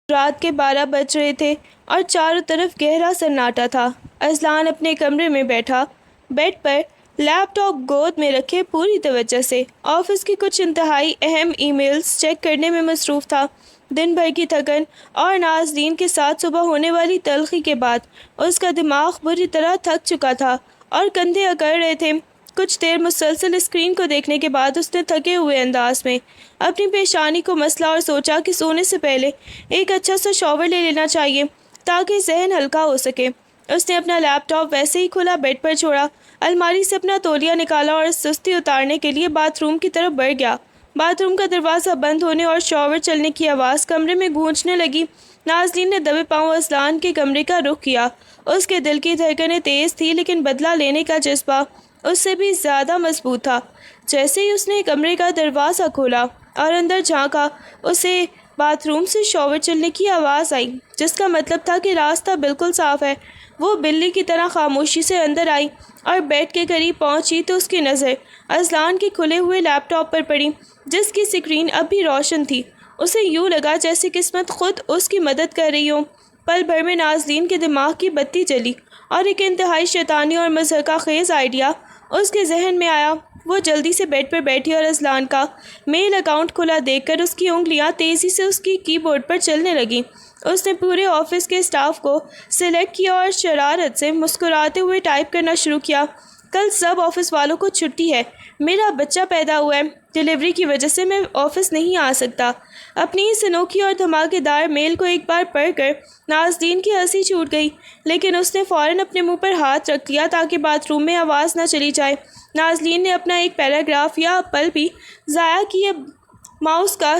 رات کے 12 بج رہے تھے اور چاروں طرف گہرا سناٹا تھا۔ اذلان اپنے کمرے میں بیٹھا، بیڈ پر لیپ ٹاپ گود میں رکھے پوری توجہ سے آفس کی کچھ انتہائی اہم ای میلز چیک کرنے میں مصروف تھا۔ دن بھر کی تھکن اور نازلین کے ساتھ صبح ہونے والی تلخی کے بعد اس کا دماغ بری طرح تھک چکا تھا اور کندھے اکڑ رہے تھے۔ کچھ دیر مسلسل اسکرین کو دیکھنے کے بعد اس نے تھکے ہوئے انداز میں اپنی پیشانی کو مسلا اور سوچا کہ سونے سے پہلے ایک اچھا سا شاور لے لینا چاہیے تاکہ ذہن ہلکا ہو سکے۔ اس نے اپنا لیپ ٹاپ ویسے ہی کھلا بیڈ پر چھوڑا، الماری سے اپنا تولیہ نکالا اور سستی اتارنے کے لیے باتھ روم کی طرف بڑھ گیا۔ باتھ روم کا دروازہ بند ہونے اور شاور چلنے کی آواز کمرے میں گونجنے لگی۔ نازلین نے دبے پاؤں اذلان کے کمرے کا رخ کیا۔ اس کے دل کی دھڑکنیں تیز تھی لیکن بدلہ لینے کا جذبہ اس سے بھی زیادہ مضبوط تھا۔ جیسے ہی اس نے کمرے کا دروازہ کھولا اور اندر جھانکا، اسے باتھ روم سے شاور چلنے کی آواز آئی، جس کا مطلب تھا کہ راستہ بالکل صاف ہے۔ وہ بلی کی طرح خاموشی سے اندر آئی اور بیڈ کے قریب پہنچی تو اس کی نظر اذلان کے کھلے ہوئے لیپ ٹاپ پر پڑی، جس کی اسکرین اب بھی روشن تھی۔ اسے یوں لگا جیسے قسمت خود اس کی مدد کر رہی ہو۔ پل بھر میں نازلین کے دماغ کی بتی جلی اور ایک انتہائی شیطانی اور مضحکہ خیز آئیڈیا اس کے ذہن میں آیا۔ وہ جلدی سے بیڈ پر بیٹھی اور اذلان کا میل اکاؤنٹ کھلا دیکھ کر اس کی انگلیاں تیزی سے اس کی کی بورڈ پر چلنے لگیں۔ اس نے پورے آفس کے اسٹاف کو سلیکٹ کیا اور شرارت سے مسکراتے ہوئے ٹائپ کرنا شروع کیا۔ کل سب آفس والوں کو چھٹی ہے، میرا بچہ پیدا ہوا ہے، ڈلیوری کی وجہ سے میں آفس نہیں آ سکتا۔ اپنی اس انوکھی اور دھماکے دار میل کو ایک بار پڑھ کر نازلین کی ہنسی چھوٹ گئی، لیکن اس نے فوراً اپنے منہ پر ہاتھ رکھ لیا تاکہ باتھ روم میں آواز نہ چلی جائے۔ نازلین نے اپنا ایک پیراگراف یا پل بھی ضائع کیے، ماؤس کا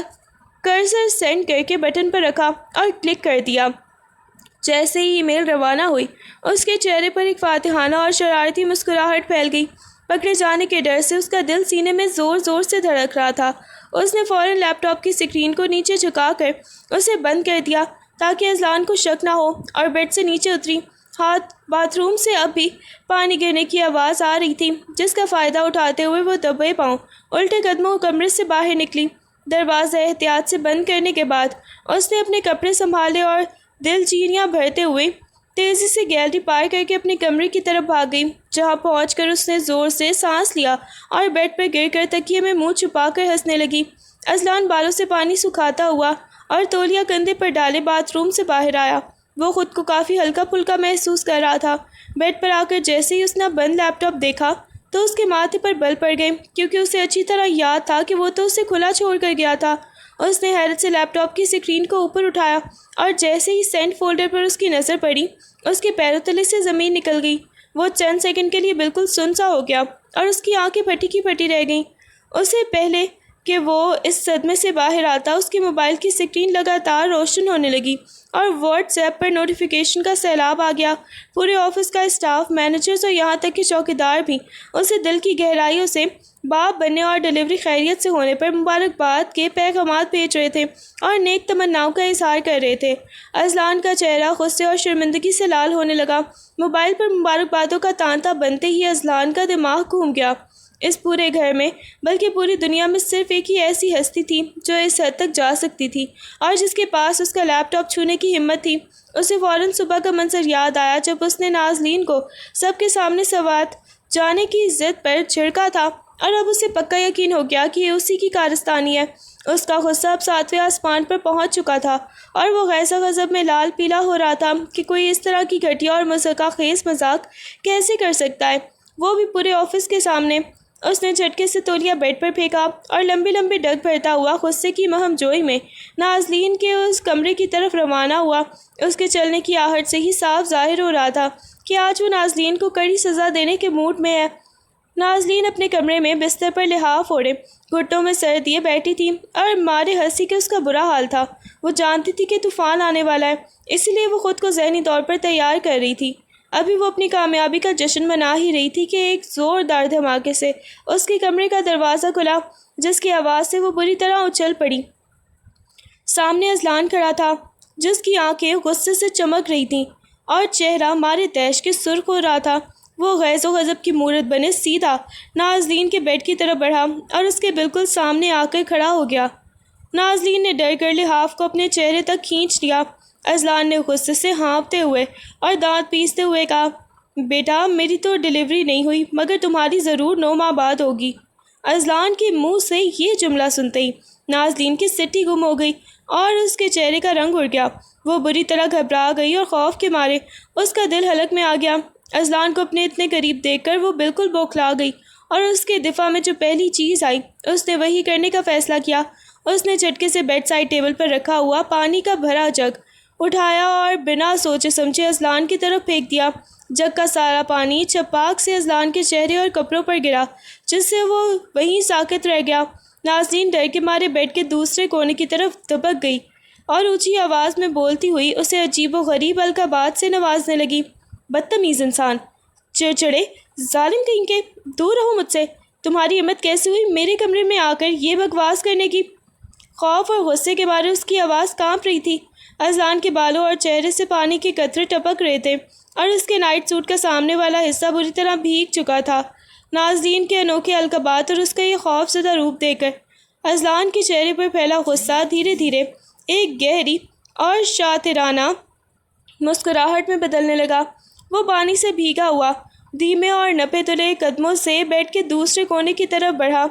کرسر سینڈ کر کے بٹن پر رکھا اور کلک کر دیا۔ جیسے ہی ای میل روانہ ہوئی، اس کے چہرے پر ایک فاتحانہ اور شرارتی مسکراہٹ پھیل گئی۔ پکڑے جانے کے ڈر سے اس کا دل سینے میں زور زور سے دھڑک رہا تھا۔ اس نے فوراً لیپ ٹاپ کی اسکرین کو نیچے جھکا کر اسے بند کر دیا تاکہ اذلان کو شک نہ ہو، اور بیڈ سے نیچے اتری۔ باتھ روم سے اب بھی پانی گرنے کی آواز آ رہی تھی، جس کا فائدہ اٹھاتے ہوئے وہ دبے پاؤں الٹے قدموں کمرے سے باہر نکلی۔ دروازہ احتیاط سے بند کرنے کے بعد اس نے اپنے کپڑے سنبھالے اور دل چیریاں بھرتے ہوئے تیزی سے گیلری پار کر کے اپنے کمرے کی طرف بھاگ گئی، جہاں پہنچ کر اس نے زور سے سانس لیا اور بیڈ پر گر کر تکیے میں منہ چھپا کر ہنسنے لگی۔ اذلان بالوں سے پانی سکھاتا ہوا اور تولیہ کندھے پر ڈالے باتھ روم سے باہر آیا۔ وہ خود کو کافی ہلکا پھلکا محسوس کر رہا تھا۔ بیڈ پر آ کر جیسے ہی اس نے بند لیپ ٹاپ دیکھا تو اس کے ماتھے پر بل پڑ گئے، کیونکہ اسے اچھی طرح یاد تھا کہ وہ تو اسے کھلا چھوڑ کر گیا تھا۔ اس نے حیرت سے لیپ ٹاپ کی اسکرین کو اوپر اٹھایا اور جیسے ہی سینڈ فولڈر پر اس کی نظر پڑی، اس کے پیروں تلے سے زمین نکل گئی۔ وہ چند سیکنڈ کے لیے بالکل سن سا ہو گیا اور اس کی آنکھیں پھٹی کی پھٹی رہ گئیں۔ اسے پہلے کہ وہ اس صدمے سے باہر آتا، اس کے موبائل کی اسکرین لگاتار روشن ہونے لگی اور واٹس ایپ پر نوٹیفیکیشن کا سیلاب آ گیا۔ پورے آفس کا اسٹاف، مینیجرز اور یہاں تک کہ چوکیدار بھی اسے دل کی گہرائیوں سے باپ بننے اور ڈلیوری خیریت سے ہونے پر مبارکباد کے پیغامات بھیج رہے تھے اور نیک تمناؤں کا اظہار کر رہے تھے۔ اذلان کا چہرہ غصے اور شرمندگی سے لال ہونے لگا۔ موبائل پر مبارکبادوں کا تانتا بنتے ہی اذلان کا دماغ گھوم گیا۔ اس پورے گھر میں بلکہ پوری دنیا میں صرف ایک ہی ایسی ہستی تھی جو اس حد تک جا سکتی تھی اور جس کے پاس اس کا لیپ ٹاپ چھونے کی ہمت تھی۔ اسے فوراً صبح کا منظر یاد آیا جب اس نے نازلین کو سب کے سامنے سوات جانے کی ضد پر جھڑکا تھا، اور اب اسے پکا یقین ہو گیا کہ یہ اسی کی کارستانی ہے۔ اس کا غصہ اب 7ویں آسمان پر پہنچ چکا تھا اور وہ غیظ و غضب میں لال پیلا ہو رہا تھا کہ کوئی اس طرح کی گھٹیا اور مضحکہ خیز مذاق کیسے کر سکتا ہے، وہ بھی پورے آفس کے سامنے۔ اس نے جھٹکے سے تولیہ بیڈ پر پھینکا اور لمبی لمبی ڈگ بھرتا ہوا غصے کی مہم جوئی میں نازلین کے اس کمرے کی طرف روانہ ہوا۔ اس کے چلنے کی آہٹ سے ہی صاف ظاہر ہو رہا تھا کہ آج وہ نازلین کو کڑی سزا دینے کے موڈ میں ہے۔ نازلین اپنے کمرے میں بستر پر لحاف اوڑھے گھٹوں میں سر دیے بیٹھی تھی اور مارے ہنسی کے اس کا برا حال تھا۔ وہ جانتی تھی کہ طوفان آنے والا ہے، اسی لیے وہ خود کو ذہنی طور پر تیار کر رہی تھی۔ ابھی وہ اپنی کامیابی کا جشن منا ہی رہی تھی کہ ایک زوردار دھماکے سے اس کے کمرے کا دروازہ کھلا، جس کی آواز سے وہ بری طرح اچھل پڑی۔ سامنے اذلان کھڑا تھا، جس کی آنکھیں غصے سے چمک رہی تھیں اور چہرہ مارے تیش کے سرخ ہو رہا تھا۔ وہ غیظ و غضب کی مورت بنے سیدھا نازلین کے بیڈ کی طرف بڑھا اور اس کے بالکل سامنے آ کر کھڑا ہو گیا۔ نازلین نے ڈر کر لحاف کو اپنے چہرے تک کھینچ لیا۔ اذلان نے غصے سے ہانپتے ہوئے اور دانت پیستے ہوئے کہا، بیٹا میری تو ڈلیوری نہیں ہوئی مگر تمہاری ضرور 9 ماہ بعد ہوگی۔ اذلان کے منہ سے یہ جملہ سنتے ہی نازلین کی سٹی گم ہو گئی اور اس کے چہرے کا رنگ اڑ گیا۔ وہ بری طرح گھبرا گئی اور خوف کے مارے اس کا دل حلق میں آ گیا۔ اذلان کو اپنے اتنے قریب دیکھ کر وہ بالکل بوکھلا گئی اور اس کے دفاع میں جو پہلی چیز آئی اس نے وہی کرنے کا فیصلہ کیا۔ اس نے جھٹکے سے بیڈ سائڈ ٹیبل پر رکھا ہوا پانی کا بھرا جگ اٹھایا اور بنا سوچے سمجھے اذلان کی طرف پھینک دیا۔ جگ کا سارا پانی چھپاک سے اذلان کے چہرے اور کپڑوں پر گرا جس سے وہ وہیں ساکت رہ گیا۔ نازلین ڈر کے مارے بیڈ کے دوسرے کونے کی طرف دبک گئی اور اونچی آواز میں بولتی ہوئی اسے عجیب و غریب القابات سے نوازنے لگی۔ بدتمیز انسان، چڑچڑے، ظالم کہیں کے، دور رہو مجھ سے۔ تمہاری ہمت کیسے ہوئی میرے کمرے میں آ کر یہ بکواس کرنے کی؟ خوف اور غصے کے مارے اس کی آواز کانپ رہی تھی۔ اذلان کے بالوں اور چہرے سے پانی کے قطرے ٹپک رہے تھے اور اس کے نائٹ سوٹ کا سامنے والا حصہ بری طرح بھیگ چکا تھا۔ نازلین کے انوکھے القابات اور اس کا یہ خوف زدہ روپ دیکھ کر اذلان کے چہرے پر پھیلا غصہ دھیرے دھیرے ایک گہری اور شاطرانہ مسکراہٹ میں بدلنے لگا۔ وہ پانی سے بھیگا ہوا دھیمے اور نپے تلے قدموں سے بیڈ کے دوسرے کونے کی طرف بڑھا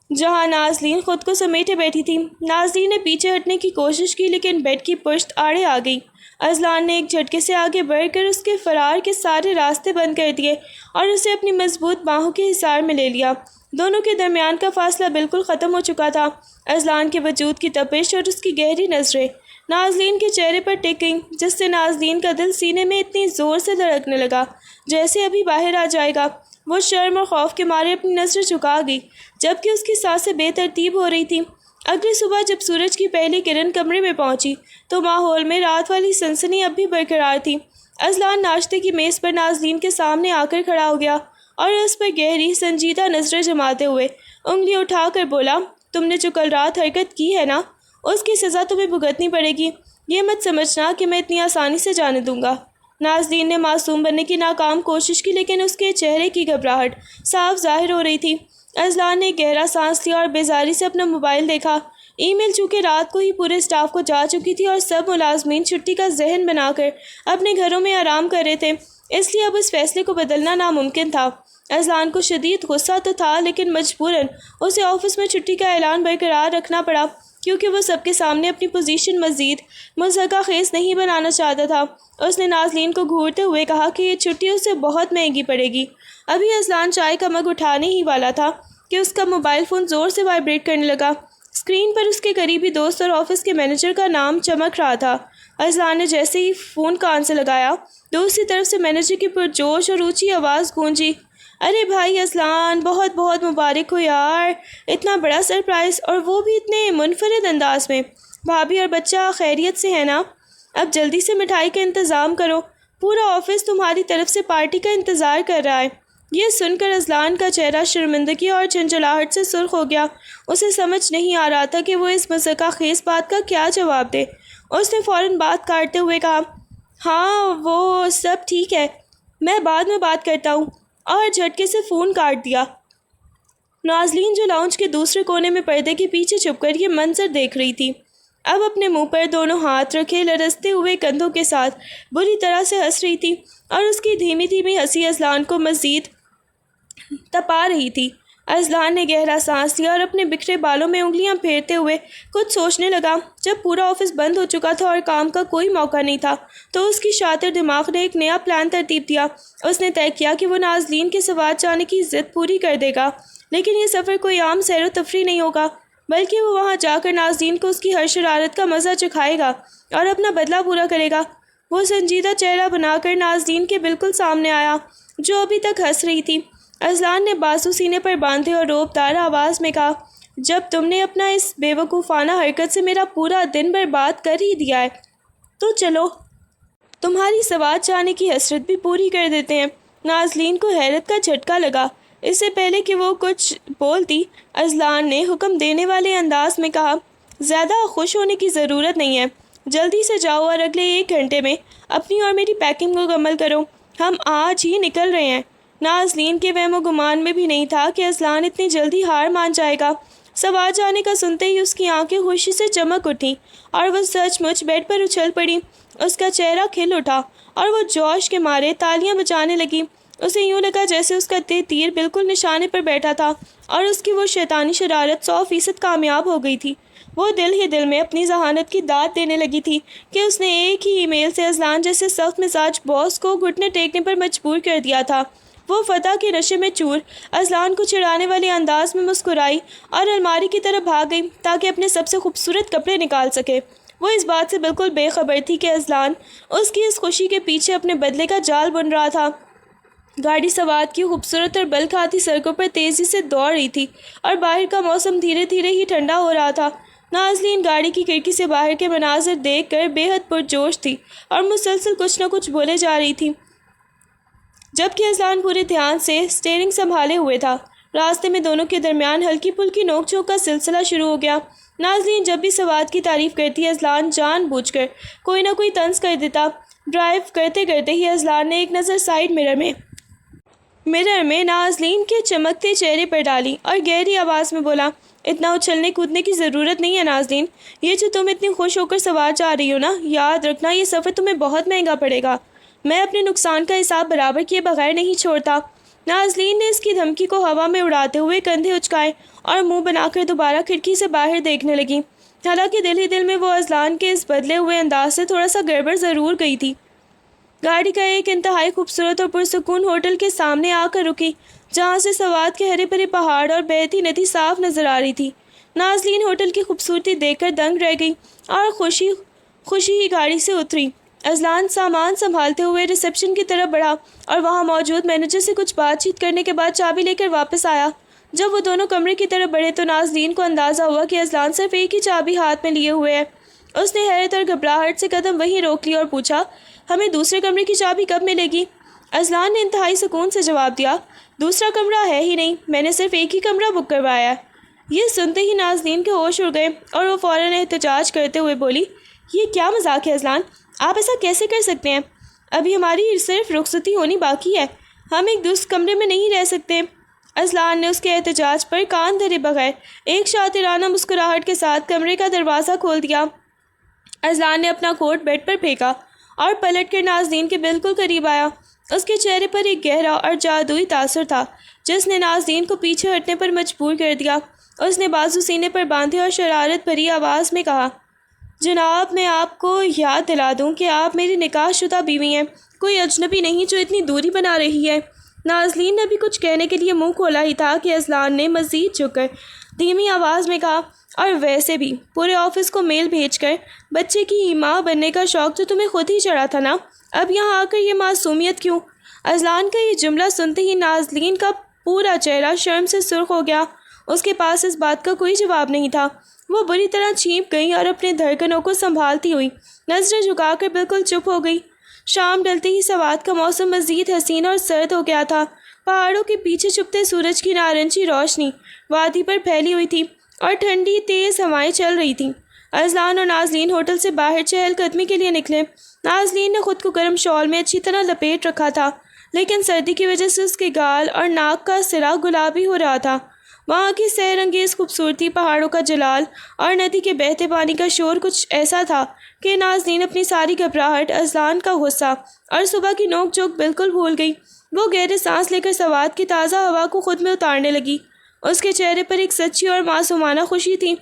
جہاں نازلین خود کو سمیٹے بیٹھی تھی۔ نازلین نے پیچھے ہٹنے کی کوشش کی لیکن بیڈ کی پشت آڑے آ گئی۔ اذلان نے ایک جھٹکے سے آگے بڑھ کر اس کے فرار کے سارے راستے بند کر دیے اور اسے اپنی مضبوط باہوں کے حصار میں لے لیا۔ دونوں کے درمیان کا فاصلہ بالکل ختم ہو چکا تھا۔ اذلان کے وجود کی تپش اور اس کی گہری نظریں نازلین کے چہرے پر ٹک گئیں جس سے نازلین کا دل سینے میں اتنی زور سے دھڑکنے لگا جیسے ابھی باہر آ جائے گا۔ وہ شرم اور خوف کے مارے اپنی نظریں جھکا گئی جبکہ اس کی سانسیں بے ترتیب ہو رہی تھیں۔ اگلی صبح جب سورج کی پہلی کرن کمرے میں پہنچی تو ماحول میں رات والی سنسنی اب بھی برقرار تھی۔ اذلان ناشتے کی میز پر نازلین کے سامنے آ کر کھڑا ہو گیا اور اس پر گہری سنجیدہ نظریں جماتے ہوئے انگلی اٹھا کر بولا، تم نے جو کل رات حرکت کی ہے نا اس کی سزا تمہیں بھگتنی پڑے گی۔ یہ مت سمجھنا کہ میں اتنی آسانی سے جانے دوں گا۔ نازلین نے معصوم بننے کی ناکام کوشش کی لیکن اس کے چہرے کی گھبراہٹ صاف ظاہر ہو رہی تھی۔ اذلان نے گہرا سانس لیا اور بیزاری سے اپنا موبائل دیکھا۔ ای میل چونکہ رات کو ہی پورے اسٹاف کو جا چکی تھی اور سب ملازمین چھٹی کا ذہن بنا کر اپنے گھروں میں آرام کر رہے تھے، اس لیے اب اس فیصلے کو بدلنا ناممکن تھا۔ اذلان کو شدید غصہ تو تھا لیکن مجبوراً اسے آفس میں چھٹی کا اعلان برقرار رکھنا پڑا کیونکہ وہ سب کے سامنے اپنی پوزیشن مزید مضحکہ خیز نہیں بنانا چاہتا تھا۔ اس نے نازلین کو گھورتے ہوئے کہا کہ یہ چھٹی اسے بہت مہنگی پڑے گی۔ ابھی اذلان چائے کا مگ اٹھانے ہی والا تھا کہ اس کا موبائل فون زور سے وائبریٹ کرنے لگا۔ اسکرین پر اس کے قریبی دوست اور آفس کے مینیجر کا نام چمک رہا تھا۔ اذلان نے جیسے ہی فون کان سے لگایا دوسری طرف سے مینیجر کی پرجوش اور اونچی آواز گونجی، ارے بھائی اذلان، بہت بہت مبارک ہو یار، اتنا بڑا سرپرائز اور وہ بھی اتنے منفرد انداز میں۔ بھابھی اور بچہ خیریت سے ہے نا؟ اب جلدی سے مٹھائی کا انتظام کرو، پورا آفس تمہاری طرف سے پارٹی کا انتظار کر رہا ہے۔ یہ سن کر اذلان کا چہرہ شرمندگی اور جھنجھلاہٹ سے سرخ ہو گیا۔ اسے سمجھ نہیں آ رہا تھا کہ وہ اس مضحکہ خیز بات کا کیا جواب دے۔ اس نے فوراً بات کاٹتے ہوئے کہا، ہاں وہ سب ٹھیک ہے، میں بعد میں بات کرتا ہوں، اور جھٹکے سے فون کاٹ دیا۔ نازلین جو لاؤنج کے دوسرے کونے میں پردے کے پیچھے چھپ کر یہ منظر دیکھ رہی تھی اب اپنے منہ پر دونوں ہاتھ رکھے لرزتے ہوئے کندھوں کے ساتھ بری طرح سے ہنس رہی تھی اور اس کی دھیمی دھیمی ہنسی اذلان کو مزید تپا رہی تھی۔ اذلان نے گہرا سانس لیا اور اپنے بکھرے بالوں میں انگلیاں پھیرتے ہوئے کچھ سوچنے لگا۔ جب پورا آفس بند ہو چکا تھا اور کام کا کوئی موقع نہیں تھا تو اس کی شاطر دماغ نے ایک نیا پلان ترتیب دیا۔ اس نے طے کیا کہ وہ نازلین کے سوات جانے کی ضد پوری کر دے گا، لیکن یہ سفر کوئی عام سیر و تفریح نہیں ہوگا بلکہ وہ وہاں جا کر نازلین کو اس کی ہر شرارت کا مزہ چکھائے گا اور اپنا بدلہ پورا کرے گا۔ وہ سنجیدہ چہرہ بنا کر نازلین کے بالکل سامنے آیا جو ابھی تک ہنس رہی تھی۔ اذلان نے بازو سینے پر باندھے اور روب دار آواز میں کہا، جب تم نے اپنا اس بے وقوفانہ حرکت سے میرا پورا دن برباد کر ہی دیا ہے تو چلو تمہاری سوات جانے کی حسرت بھی پوری کر دیتے ہیں۔ نازلین کو حیرت کا جھٹکا لگا۔ اس سے پہلے کہ وہ کچھ بولتی اذلان نے حکم دینے والے انداز میں کہا، زیادہ خوش ہونے کی ضرورت نہیں ہے، جلدی سے جاؤ اور اگلے 1 گھنٹے میں اپنی اور میری پیکنگ مکمل کرو، ہم آج ہی نکل رہے ہیں۔ نازلین کے وہم و گمان میں بھی نہیں تھا کہ اذلان اتنی جلدی ہار مان جائے گا۔ سوات جانے کا سنتے ہی اس کی آنکھیں خوشی سے چمک اٹھیں اور وہ سچ مچ بیڈ پر اچھل پڑی۔ اس کا چہرہ کھل اٹھا اور وہ جوش کے مارے تالیاں بجانے لگی۔ اسے یوں لگا جیسے اس کا تیر بالکل نشانے پر بیٹھا تھا اور اس کی وہ شیطانی شرارت 100% کامیاب ہو گئی تھی۔ وہ دل ہی دل میں اپنی ذہانت کی داد دینے لگی تھی کہ اس نے ایک ہی ای میل سے اذلان جیسے سخت مزاج باس کو گھٹنے ٹیکنے پر مجبور کر دیا تھا۔ وہ فتح کے نشے میں چور اذلان کو چڑھانے والے انداز میں مسکرائی اور الماری کی طرف بھاگ گئی تاکہ اپنے سب سے خوبصورت کپڑے نکال سکے۔ وہ اس بات سے بالکل بے خبر تھی کہ اذلان اس کی اس خوشی کے پیچھے اپنے بدلے کا جال بن رہا تھا۔ گاڑی سوات کی خوبصورت اور بل کھاتی سڑکوں پر تیزی سے دوڑ رہی تھی اور باہر کا موسم دھیرے دھیرے ہی ٹھنڈا ہو رہا تھا۔ نازلین گاڑی کی کھڑکی سے باہر کے مناظر دیکھ کر بے حد پرجوش تھی اور مسلسل کچھ نہ کچھ بولے جا رہی تھی، جبکہ اذلان پورے دھیان سے اسٹیئرنگ سنبھالے ہوئے تھا۔ راستے میں دونوں کے درمیان ہلکی پھلکی نوک جھونک کا سلسلہ شروع ہو گیا۔ نازلین جب بھی سوات کی تعریف کرتی، اذلان جان بوجھ کر کوئی نہ کوئی طنز کر دیتا۔ ڈرائیو کرتے کرتے ہی اذلان نے ایک نظر سائیڈ مرر میں نازلین کے چمکتے چہرے پر ڈالی اور گہری آواز میں بولا، اتنا اچھلنے کودنے کی ضرورت نہیں ہے نازلین، یہ جو تم اتنی خوش ہو کر سوات جا رہی ہو نا، یاد رکھنا یہ سفر تمہیں بہت مہنگا پڑے گا۔ میں اپنے نقصان کا حساب برابر کیے بغیر نہیں چھوڑتا۔ نازلین نے اس کی دھمکی کو ہوا میں اڑاتے ہوئے کندھے اچکائے اور منہ بنا کر دوبارہ کھڑکی سے باہر دیکھنے لگی۔ حالانکہ دل ہی دل میں وہ اذلان کے اس بدلے ہوئے انداز سے تھوڑا سا گڑبڑ ضرور گئی تھی۔ گاڑی کا ایک انتہائی خوبصورت اور پرسکون ہوٹل کے سامنے آ کر رکی، جہاں سے سوات کے ہرے بھرے پہاڑ اور بہتی ندی صاف نظر آ رہی تھی۔ نازلین ہوٹل کی خوبصورتی دیکھ کر دنگ رہ گئی اور خوشی ہی گاڑی سے اتری۔ اذلان سامان سنبھالتے ہوئے ریسپشن کی طرف بڑھا اور وہاں موجود مینیجر سے کچھ بات چیت کرنے کے بعد چابی لے کر واپس آیا۔ جب وہ دونوں کمرے کی طرف بڑھے تو نازلین کو اندازہ ہوا کہ اذلان صرف ایک ہی چابی ہاتھ میں لیے ہوئے ہے۔ اس نے حیرت اور گھبراہٹ سے قدم وہیں روک لیا اور پوچھا، ہمیں دوسرے کمرے کی چابی کب ملے گی؟ اذلان نے انتہائی سکون سے جواب دیا، دوسرا کمرہ ہے ہی نہیں، میں نے صرف ایک ہی کمرہ بک کروایا ہے۔ یہ سنتے ہی نازلین کے ہوش اڑ گئے اور وہ فوراً احتجاج کرتے ہوئے بولی، یہ کیا مذاق ہے اذلان، آپ ایسا کیسے کر سکتے ہیں؟ ابھی ہماری صرف رخصتی ہونی باقی ہے، ہم ایک دوسرے کمرے میں نہیں رہ سکتے۔ اذلان نے اس کے احتجاج پر کان دھرے بغیر ایک شاطرانہ مسکراہٹ کے ساتھ کمرے کا دروازہ کھول دیا۔ اذلان نے اپنا کوٹ بیڈ پر پھینکا اور پلٹ کر نازلین کے بالکل قریب آیا۔ اس کے چہرے پر ایک گہرا اور جادوئی تاثر تھا جس نے نازلین کو پیچھے ہٹنے پر مجبور کر دیا۔ اس نے بازو سینے پر باندھے اور شرارت بھری آواز میں کہا، جناب میں آپ کو یاد دلا دوں کہ آپ میری نکاح شدہ بیوی ہیں، کوئی اجنبی نہیں جو اتنی دوری بنا رہی ہے۔ نازلین نے بھی کچھ کہنے کے لیے منہ کھولا ہی تھا کہ اذلان نے مزید جھک کر دھیمی آواز میں کہا، اور ویسے بھی پورے آفس کو میل بھیج کر بچے کی ماں بننے کا شوق تو تمہیں خود ہی چڑھا تھا نا، اب یہاں آ کر یہ معصومیت کیوں؟ اذلان کا یہ جملہ سنتے ہی نازلین کا پورا چہرہ شرم سے سرخ ہو گیا۔ اس کے پاس اس بات کا کوئی جواب نہیں تھا۔ وہ بری طرح چینپ گئی اور اپنے دھڑکنوں کو سنبھالتی ہوئی نظریں جھکا کر بالکل چپ ہو گئی۔ شام ڈلتے ہی سوات کا موسم مزید حسین اور سرد ہو گیا تھا۔ پہاڑوں کے پیچھے چھپتے سورج کی نارنجی روشنی وادی پر پھیلی ہوئی تھی اور ٹھنڈی تیز ہوائیں چل رہی تھیں۔ اذلان اور نازلین ہوٹل سے باہر چہل قدمی کے لیے نکلے۔ نازلین نے خود کو گرم شال میں اچھی طرح لپیٹ رکھا تھا، لیکن سردی کی وجہ سے اس کے گال اور ناک کا سرا گلابی ہو رہا تھا۔ وہاں کی سحر انگیز خوبصورتی، پہاڑوں کا جلال اور ندی کے بہتے پانی کا شور کچھ ایسا تھا کہ نازلین اپنی ساری گھبراہٹ، اذلان کا غصہ اور صبح کی نوک جھوک بالکل بھول گئی۔ وہ گہرے سانس لے کر سوات کی تازہ ہوا کو خود میں اتارنے لگی۔ اس کے چہرے پر ایک سچی اور معصومانہ خوشی تھی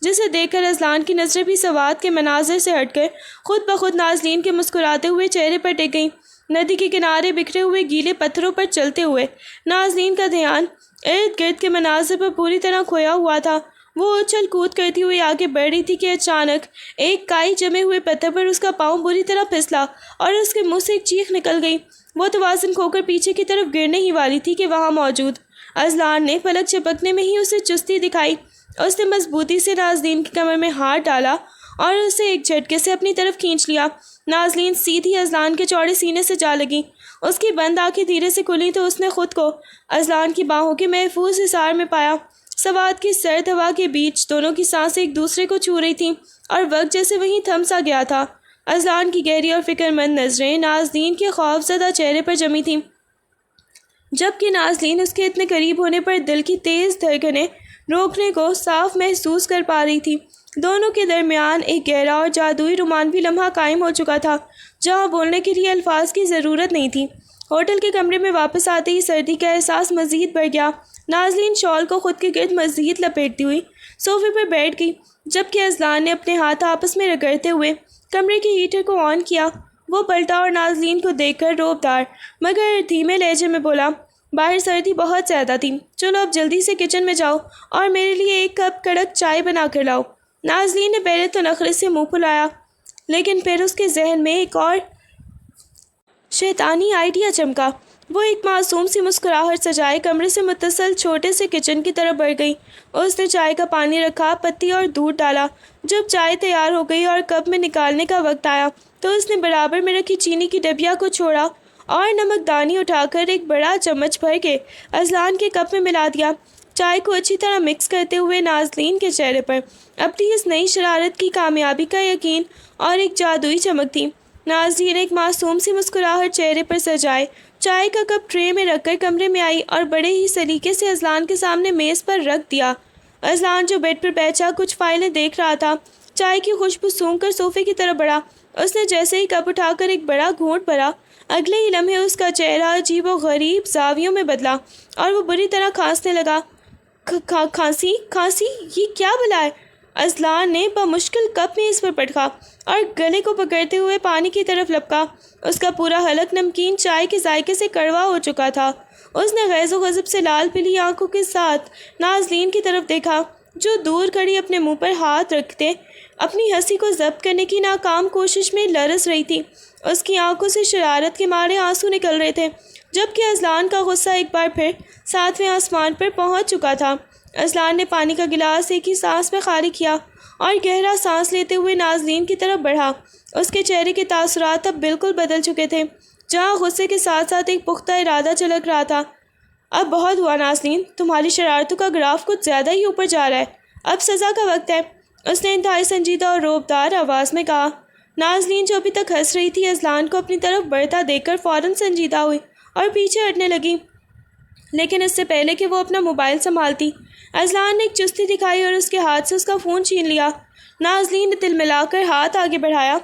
جسے دیکھ کر اذلان کی نظریں بھی سوات کے مناظر سے ہٹ کر خود بخود نازلین کے مسکراتے ہوئے چہرے پر ٹک گئیں۔ ندی کے کنارے بکھرے ہوئے گیلے پتھروں پر چلتے ہوئے نازلین کا دھیان ارد گرد کے مناظر پر پوری طرح کھویا ہوا تھا۔ وہ اچھل کود کرتی ہوئی آگے بڑھ رہی تھی کہ اچانک ایک کائی جمے ہوئے پتھر پر اس کا پاؤں بری طرح پھسلا اور اس کے منہ سے ایک چیخ نکل گئی۔ وہ توازن کھو کر پیچھے کی طرف گرنے ہی والی تھی کہ وہاں موجود اذلان نے پلک جھپکنے میں ہی اسے چستی دکھائی۔ اس نے مضبوطی سے نازلین کی کمر میں ہاتھ ڈالا اور اسے ایک جھٹکے سے اپنی طرف کھینچ لیا۔ نازلین سیدھی اذلان کے چوڑے سینے سے جا لگی۔ اس کی بند آنکھیں دھیرے سے کھلیں تو اس نے خود کو اذلان کی باہوں کے محفوظ حصار میں پایا۔ سوات کی سرد ہوا کے بیچ دونوں کی سانسیں ایک دوسرے کو چھو رہی تھیں اور وقت جیسے وہیں تھم سا گیا تھا۔ اذلان کی گہری اور فکر مند نظریں نازلین کے خوفزدہ چہرے پر جمی تھیں، جبکہ نازلین اس کے اتنے قریب ہونے پر دل کی تیز دھڑکنیں روکنے کو صاف محسوس کر پا رہی تھی۔ دونوں کے درمیان ایک گہرا اور جادوئی رومانوی لمحہ قائم ہو چکا تھا، جہاں بولنے کے لیے الفاظ کی ضرورت نہیں تھی۔ ہوٹل کے کمرے میں واپس آتے ہی سردی کا احساس مزید بڑھ گیا۔ نازلین شال کو خود کے گرد مزید لپیٹتی ہوئی صوفے پر بیٹھ گئی، جبکہ اذلان نے اپنے ہاتھ آپس میں رگڑتے ہوئے کمرے کے ہیٹر کو آن کیا۔ وہ پلٹا اور نازلین کو دیکھ کر روبدار مگر دھیمے لہجے میں بولا، باہر سردی بہت زیادہ تھی، چلو اب جلدی سے کچن میں جاؤ اور میرے لیے ایک کپ کڑک چائے بنا کر لاؤ۔ نازلین نے پہلے تو نخرے سے منہ پھلایا، لیکن پھر اس کے ذہن میں ایک اور شیطانی آئیڈیا چمکا۔ وہ ایک معصوم سی مسکراہٹ سجائے کمرے سے متصل چھوٹے سے کچن کی طرف بڑھ گئی۔ اس نے چائے کا پانی رکھا، پتی اور دودھ ڈالا۔ جب چائے تیار ہو گئی اور کپ میں نکالنے کا وقت آیا تو اس نے برابر میں رکھی چینی کی ڈبیا کو چھوڑا اور نمک دانی اٹھا کر ایک بڑا چمچ بھر کے اذلان کے کپ میں ملا دیا۔ چائے کو اچھی طرح مکس کرتے ہوئے نازلین کے چہرے پر اپنی اس نئی شرارت کی کامیابی کا یقین اور ایک جادوئی چمک تھی۔ نازلین ایک معصوم سی مسکراہٹ چہرے پر سجائے چائے کا کپ ٹرے میں رکھ کر کمرے میں آئی اور بڑے ہی سلیقے سے اذلان کے سامنے میز پر رکھ دیا۔ اذلان جو بیڈ پر بیٹھا کچھ فائلیں دیکھ رہا تھا، چائے کی خوشبو سونگھ کر صوفے کی طرف بڑھا۔ اس نے جیسے ہی کپ اٹھا کر ایک بڑا گھونٹ بھرا، اگلے ہی لمحے اس کا چہرہ عجیب و غریب زاویوں میں بدلا اور وہ بری طرح کھانسنے لگا۔ کھانسی یہ کیا بلا ہے؟ اذلان نے بمشکل کپ میز پر پٹکا اور گلے کو پکڑتے ہوئے پانی کی طرف لپکا۔ اس کا پورا حلق نمکین چائے کے ذائقے سے کڑوا ہو چکا تھا۔ اس نے غیظ و غضب سے لال پلی آنکھوں کے ساتھ نازلین کی طرف دیکھا، جو دور کھڑی اپنے منہ پر ہاتھ رکھتے اپنی ہنسی کو ضبط کرنے کی ناکام کوشش میں لرز رہی تھی۔ اس کی آنکھوں سے شرارت کے مارے آنسو نکل رہے تھے، جبکہ اذلان کا غصہ ایک بار پھر ساتویں آسمان پر پہنچ چکا تھا۔ اذلان نے پانی کا گلاس ایک ہی سانس میں خالی کیا اور گہرا سانس لیتے ہوئے نازلین کی طرف بڑھا۔ اس کے چہرے کے تاثرات اب بالکل بدل چکے تھے، جہاں غصے کے ساتھ ساتھ ایک پختہ ارادہ جھلک رہا تھا۔ اب بہت ہوا نازلین، تمہاری شرارتوں کا گراف کچھ زیادہ ہی اوپر جا رہا ہے، اب سزا کا وقت ہے، اس نے انتہائی سنجیدہ اور روبدار آواز میں کہا۔ نازلین جو ابھی تک ہنس رہی تھی، اذلان کو اپنی طرف بڑھتا دیکھ کر فوراً سنجیدہ ہوئی اور پیچھے ہٹنے لگی، لیکن اس سے پہلے کہ وہ اپنا موبائل سنبھالتی، اذلان نے ایک چستی دکھائی اور اس کے ہاتھ سے اس کا فون چھین لیا۔ نازلین نے تلملا کر ہاتھ آگے بڑھایا۔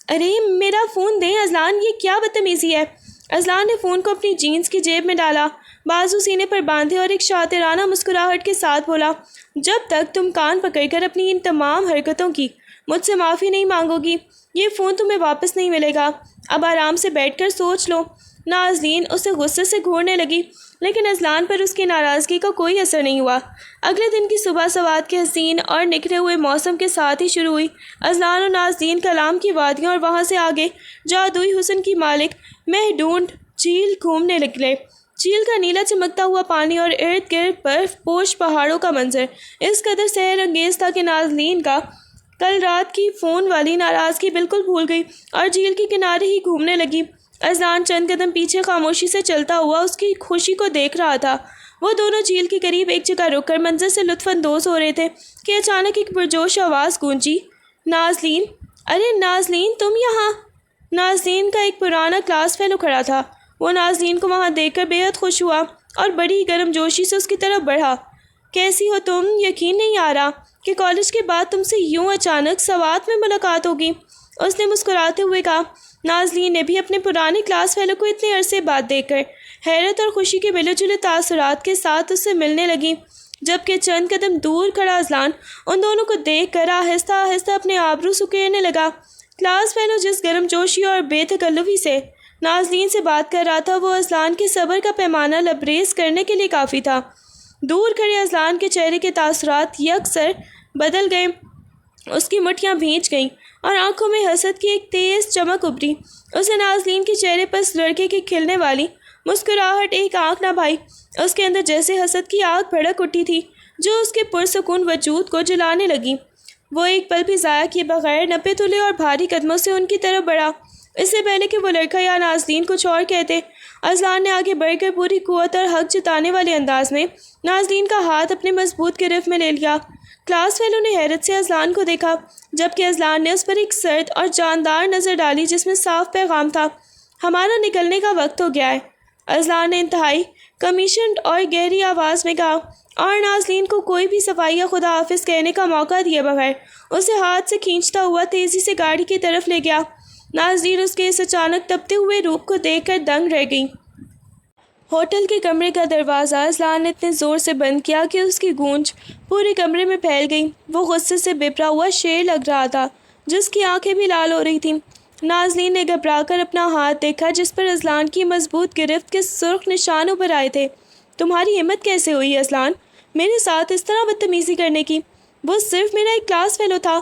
ارے میرا فون دیں اذلان، یہ کیا بدتمیزی ہے؟ اذلان نے فون کو اپنی جینز کی جیب میں ڈالا، بازو سینے پر باندھے اور ایک شاطرانہ مسکراہٹ کے ساتھ بولا، جب تک تم کان پکڑ کر اپنی ان تمام حرکتوں کی مجھ سے معافی نہیں مانگو گی، یہ فون تمہیں واپس نہیں ملے گا۔ اب آرام سے بیٹھ کر سوچ لو۔ نازلین اسے غصے سے گھورنے لگی، لیکن اذلان پر اس کی ناراضگی کا کوئی اثر نہیں ہوا۔ اگلے دن کی صبح سوات کے حسین اور نکھرے ہوئے موسم کے ساتھ ہی شروع ہوئی۔ اذلان اور نازلین کلام کی وادیوں اور وہاں سے آگے جادوئی حسن کی مالک مہڈونڈ جھیل گھومنے نکلے۔ جھیل کا نیلا چمکتا ہوا پانی اور ارد گرد برف پوش پہاڑوں کا منظر اس قدر سحر انگیز تھا کہ نازلین کا کل رات کی فون والی ناراضگی بالکل بھول گئی اور جھیل کے کنارے ہی گھومنے لگی۔ اذلان چند قدم پیچھے خاموشی سے چلتا ہوا اس کی خوشی کو دیکھ رہا تھا۔ وہ دونوں جھیل کے قریب ایک جگہ رک کر منظر سے لطف اندوز ہو رہے تھے کہ اچانک ایک پرجوش آواز گونجی، نازلین! ارے نازلین تم یہاں! نازلین کا ایک پرانا کلاس فیلو کھڑا تھا۔ وہ نازلین کو وہاں دیکھ کر بے حد خوش ہوا اور بڑی ہی گرم جوشی سے اس کی طرف بڑھا۔ کیسی ہو تم؟ یقین نہیں آ رہا کہ کالج کے بعد تم سے یوں اچانک سوات میں ملاقات ہوگی، اس نے مسکراتے ہوئے کہا۔ نازلین نے بھی اپنے پرانے کلاس فیلو کو اتنے عرصے بعد دیکھ کر حیرت اور خوشی کے ملے جلے تاثرات کے ساتھ اس سے ملنے لگی، جبکہ چند قدم دور کھڑا اذلان ان دونوں کو دیکھ کر آہستہ آہستہ اپنے آبرو سکیڑنے لگا۔ کلاس فیلو جس گرم جوشی اور بے تکلفی سے نازلین سے بات کر رہا تھا، وہ اذلان کے صبر کا پیمانہ لبریز کرنے کے لیے کافی تھا۔ دور کھڑے اذلان کے چہرے کے تاثرات یکسر بدل گئے، اس کی مٹھیاں بھیج گئیں اور آنکھوں میں حسد کی ایک تیز چمک ابھری۔ اس نے نازلین کے چہرے پر اس لڑکے کی کھلنے والی مسکراہٹ ایک آنکھ نہ بھائی، اس کے اندر جیسے حسد کی آگ بھڑک اٹھی تھی جو اس کے پرسکون وجود کو جلانے لگی۔ وہ ایک پل بھی ضائع کیے بغیر نپے تلے اور بھاری قدموں سے ان کی طرف بڑھا۔ اس سے پہلے کہ وہ لڑکا یا نازلین کچھ اور کہتے، اذلان نے آگے بڑھ کر پوری قوت اور حق جتانے والے انداز میں نازلین کا ہاتھ اپنے مضبوط گرفت میں لے لیا۔ کلاس فیلو نے حیرت سے اذلان کو دیکھا، جبکہ اذلان نے اس پر ایک سرد اور جاندار نظر ڈالی جس میں صاف پیغام تھا، ہمارا نکلنے کا وقت ہو گیا ہے۔ اذلان نے انتہائی کمیشنڈ اور گہری آواز میں کہا، اور نازلین کو کوئی بھی صفائیہ خدا حافظ کہنے کا موقع دیے بغیر اسے ہاتھ سے کھینچتا ہوا تیزی سے گاڑی کی طرف لے گیا۔ نازلین اس کے اس اچانک تپتے ہوئے روپ کو دیکھ کر دنگ رہ گئی۔ ہوٹل کے کمرے کا دروازہ اذلان نے اتنے زور سے بند کیا کہ اس کی گونج پورے کمرے میں پھیل گئی۔ وہ غصے سے بپرا ہوا شیر لگ رہا تھا جس کی آنکھیں بھی لال ہو رہی تھیں۔ نازلین نے گھبرا کر اپنا ہاتھ دیکھا جس پر اذلان کی مضبوط گرفت کے سرخ نشان ابھر آئے تھے۔ تمہاری ہمت کیسے ہوئی اذلان میرے ساتھ اس طرح بدتمیزی کرنے کی؟ وہ صرف میرا ایک کلاس فیلو تھا۔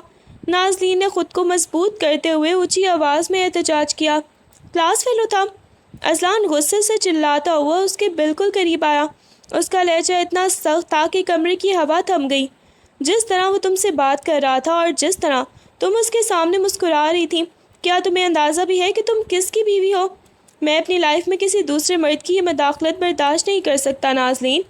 نازلین نے خود کو مضبوط کرتے ہوئے اونچی آواز میں احتجاج کیا۔ کلاس فیلو تھا؟ اذلان غصے سے چلاتا ہوا اس کے بالکل قریب آیا۔ اس کا لہجہ اتنا سخت تھا کہ کمرے کی ہوا تھم گئی۔ جس طرح وہ تم سے بات کر رہا تھا اور جس طرح تم اس کے سامنے مسکرا رہی تھی، کیا تمہیں اندازہ بھی ہے کہ تم کس کی بیوی ہو؟ میں اپنی لائف میں کسی دوسرے مرد کی یہ مداخلت برداشت نہیں کر سکتا نازلین۔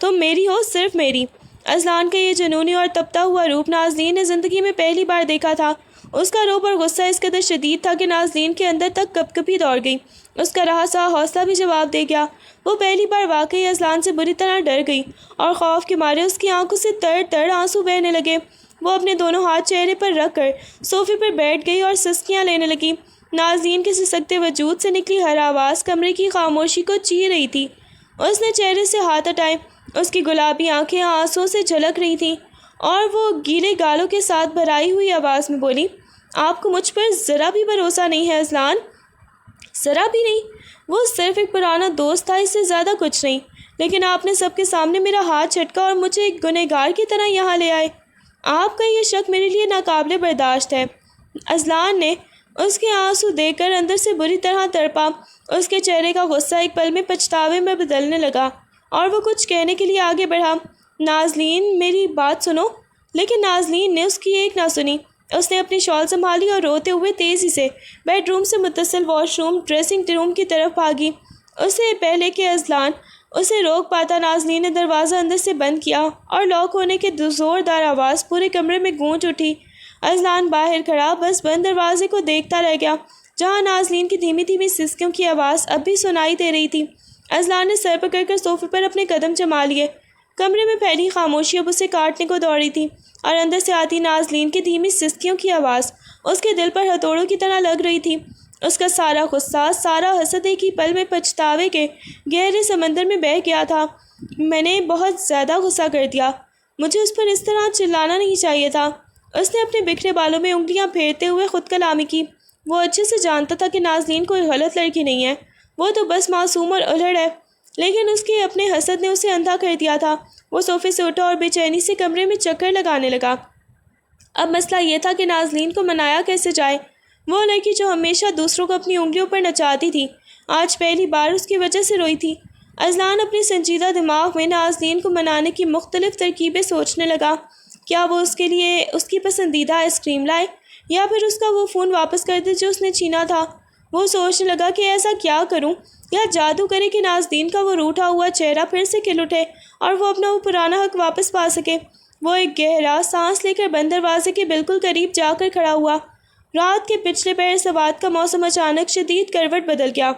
تم میری ہو، صرف میری۔ اذلان کا یہ جنونی اور تپتا ہوا روپ نازلین نے زندگی میں پہلی بار دیکھا تھا۔ اس کا روپ اور غصہ اس قدر شدید تھا کہ نازلین کے اندر تک کپکپی دوڑ گئی۔ اس کا رہا سا حوصلہ بھی جواب دے گیا۔ وہ پہلی بار واقعی اذلان سے بری طرح ڈر گئی اور خوف کے مارے اس کی آنکھوں سے تڑ تڑ آنسو بہنے لگے۔ وہ اپنے دونوں ہاتھ چہرے پر رکھ کر صوفے پر بیٹھ گئی اور سسکیاں لینے لگی۔ نازلین کے سسکتے وجود سے نکلی ہر آواز کمرے کی خاموشی کو چیر رہی تھی۔ اس نے چہرے سے ہاتھ ہٹائے۔ اس کی گلابی آنکھیں آنسوؤں سے جھلک رہی تھیں اور وہ گیلے گالوں کے ساتھ بھرائی ہوئی آواز میں بولی، آپ کو مجھ پر ذرا بھی بھروسہ نہیں ہے اذلان؟ ذرا بھی نہیں؟ وہ صرف ایک پرانا دوست تھا، اس سے زیادہ کچھ نہیں۔ لیکن آپ نے سب کے سامنے میرا ہاتھ جھٹکا اور مجھے ایک گنہگار کی طرح یہاں لے آئے۔ آپ کا یہ شک میرے لیے ناقابل برداشت ہے۔ اذلان نے اس کے آنسو دیکھ کر اندر سے بری طرح تڑپا۔ اس کے چہرے کا غصہ ایک پل میں پچھتاوے میں بدلنے لگا اور وہ کچھ کہنے کے لیے آگے بڑھا۔ نازلین میری بات سنو۔ لیکن نازلین نے اس کی ایک نہ سنی۔ اس نے اپنی شال سنبھالی اور روتے ہوئے تیزی سے بیڈ روم سے متصل واش روم ڈریسنگ روم کی طرف بھاگی۔ اس سے پہلے کہ اذلان اسے روک پاتا، نازلین نے دروازہ اندر سے بند کیا اور لاک ہونے کے زوردار آواز پورے کمرے میں گونج اٹھی۔ اذلان باہر کھڑا بس بند دروازے کو دیکھتا رہ گیا جہاں نازلین کی دھیمی دھیمی سسکیوں کی آواز اب بھی سنائی دے رہی تھی۔ اذلان نے سر پکڑ کر صوفے پر اپنے قدم جما لیے۔ کمرے میں پھیلی خاموشی اب اسے کاٹنے کو دوڑی تھی اور اندر سے آتی نازلین کی دھیمی سسکیوں کی آواز اس کے دل پر ہتھوڑوں کی طرح لگ رہی تھی۔ اس کا سارا غصہ، سارا حسد ایک ہی پل میں پچھتاوے کے گہرے سمندر میں بہہ گیا تھا۔ میں نے بہت زیادہ غصہ کر دیا۔ مجھے اس پر اس طرح چلانا نہیں چاہیے تھا۔ اس نے اپنے بکھرے بالوں میں انگلیاں پھیرتے ہوئے خود کلامی کی۔ وہ اچھے سے جانتا تھا کہ نازلین کوئی غلط لڑکی نہیں ہے، وہ تو بس معصوم اور الہڑ ہے، لیکن اس کے اپنے حسد نے اسے اندھا کر دیا تھا۔ وہ صوفے سے اٹھا اور بے چینی سے کمرے میں چکر لگانے لگا۔ اب مسئلہ یہ تھا کہ نازلین کو منایا کیسے جائے۔ وہ لڑکی جو ہمیشہ دوسروں کو اپنی انگلیوں پر نچاتی تھی، آج پہلی بار اس کی وجہ سے روئی تھی۔ اذلان اپنے سنجیدہ دماغ میں نازلین کو منانے کی مختلف ترکیبیں سوچنے لگا۔ کیا وہ اس کے لیے اس کی پسندیدہ آئس کریم لائے یا پھر اس کا وہ فون واپس کر دے جو اس نے چھینا تھا؟ وہ سوچنے لگا کہ ایسا کیا کروں یا جادو کرے کہ نازلین کا وہ روٹھا ہوا چہرہ پھر سے کھل اٹھے اور وہ اپنا وہ پرانا حق واپس پا سکے۔ وہ ایک گہرا سانس لے کر بند دروازے کے بالکل قریب جا کر کھڑا ہوا۔ رات کے پچھلے پہر سوات کا موسم اچانک شدید کروٹ بدل گیا۔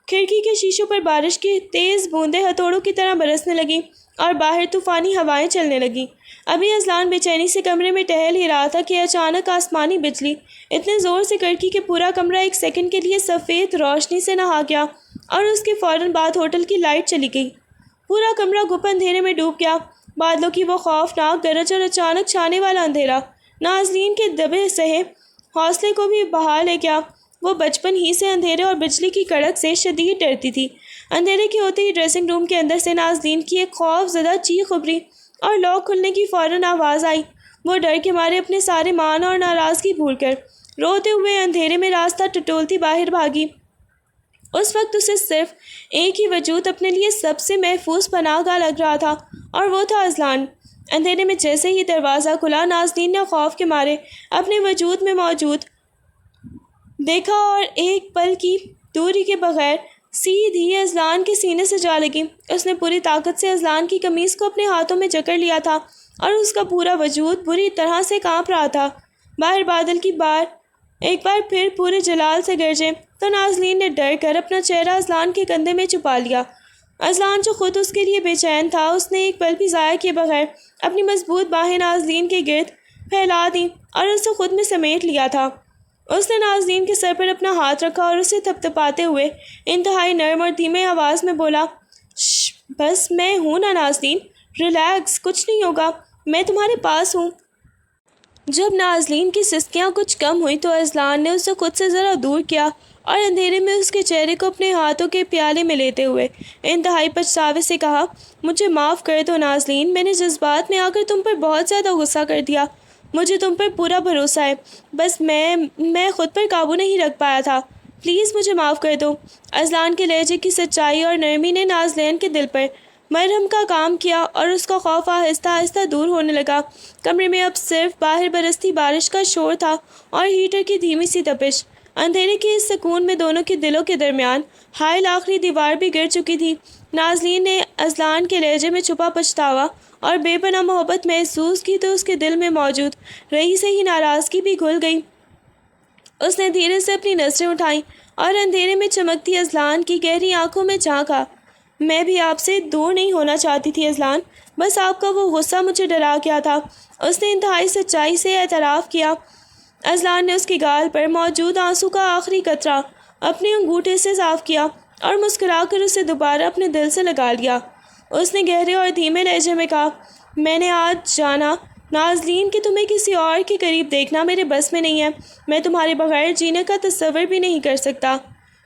کھڑکی کے شیشوں پر بارش کی تیز بوندیں ہتھوڑوں کی طرح برسنے لگیں اور باہر طوفانی ہوائیں چلنے لگیں۔ ابھی اذلان بے چینی سے کمرے میں ٹہل ہی رہا تھا کہ اچانک آسمانی بجلی اتنے زور سے کڑکی کہ پورا کمرہ ایک سیکنڈ کے لیے سفید روشنی سے نہا گیا اور اس کے فوراً بعد ہوٹل کی لائٹ چلی گئی۔ پورا کمرہ گپ اندھیرے میں ڈوب گیا۔ بادلوں کی وہ خوفناک گرج اور اچانک چھانے والا اندھیرا نازلین کے دبے سہے حوصلے کو بھی بہا لے گیا۔ وہ بچپن ہی سے اندھیرے اور بجلی کی کڑک سے شدید ڈرتی تھی۔ اندھیرے کے ہوتے ہی ڈریسنگ روم کے اندر سے نازلین کی ایک خوف زدہ چیخ ابھری اور لاک کھلنے کی فوراً آواز آئی۔ وہ ڈر کے مارے اپنے سارے مان اور ناراضگی بھول کر روتے ہوئے اندھیرے میں راستہ ٹٹولتی باہر بھاگی۔ اس وقت اسے صرف ایک ہی وجود اپنے لیے سب سے محفوظ پناہ گاہ لگ رہا تھا اور وہ تھا اذلان۔ اندھیرے میں جیسے ہی دروازہ کھلا، نازلین نے خوف کے مارے اپنے وجود میں موجود دیکھا اور ایک پل کی دوری کے بغیر سیدھی اذلان کے سینے سے جا لگی۔ اس نے پوری طاقت سے اذلان کی قمیص کو اپنے ہاتھوں میں جکڑ لیا تھا اور اس کا پورا وجود بری طرح سے کانپ رہا تھا۔ باہر بادل کی ایک بار پھر پورے جلال سے گرجے تو نازلین نے ڈر کر اپنا چہرہ اذلان کے کندھے میں چھپا لیا۔ اذلان جو خود اس کے لیے بے چین تھا، اس نے ایک پل بھی ضائع کیے بغیر اپنی مضبوط باہیں نازلین کے گرد پھیلا دیں اور اسے خود میں سمیٹ لیا تھا۔ اس نے نازلین کے سر پر اپنا ہاتھ رکھا اور اسے تھپتھپاتے ہوئے انتہائی نرم اور دھیمے آواز میں بولا، شش، بس میں ہوں نا نازلین، ریلیکس، کچھ نہیں ہوگا، میں تمہارے پاس ہوں۔ جب نازلین کی سسکیاں کچھ کم ہوئیں تو اذلان نے اسے خود سے ذرا دور کیا اور اندھیرے میں اس کے چہرے کو اپنے ہاتھوں کے پیالے میں لیتے ہوئے انتہائی پچھتاوے سے کہا، مجھے معاف کر دو نازلین، میں نے جذبات میں آ کر تم پر بہت زیادہ غصہ کر دیا، مجھے تم پر پورا بھروسہ ہے، بس میں خود پر قابو نہیں رکھ پایا تھا، پلیز مجھے معاف کر دو۔ اذلان کے لہجے کی سچائی اور نرمی نے نازلین کے دل پر مرہم کا کام کیا اور اس کا خوف آہستہ آہستہ دور ہونے لگا۔ کمرے میں اب صرف باہر برستی بارش کا شور تھا اور ہیٹر کی دھیمی سی تپش۔ اندھیرے کے اس سکون میں دونوں کے دلوں کے درمیان حائل آخری دیوار بھی گر چکی تھی۔ نازلین نے اذلان کے لہجے میں چھپا پچھتاوا اور بے پناہ محبت محسوس کی تو اس کے دل میں موجود رہی سہی ناراضگی بھی گھل گئی۔ اس نے دھیرے سے اپنی نظریں اٹھائیں اور اندھیرے میں چمکتی اذلان کی گہری آنکھوں میں جھانکا۔ میں بھی آپ سے دور نہیں ہونا چاہتی تھی اذلان، بس آپ کا وہ غصہ مجھے ڈرا گیا تھا، اس نے انتہائی سچائی سے اعتراف کیا۔ اذلان نے اس کے گال پر موجود آنسو کا آخری قطرہ اپنے انگوٹھے سے صاف کیا اور مسکرا کر اسے دوبارہ اپنے دل سے لگا لیا۔ اس نے گہرے اور دھیمے لہجے میں کہا، میں نے آج جانا نازلین کہ تمہیں کسی اور کے قریب دیکھنا میرے بس میں نہیں ہے، میں تمہارے بغیر جینے کا تصور بھی نہیں کر سکتا۔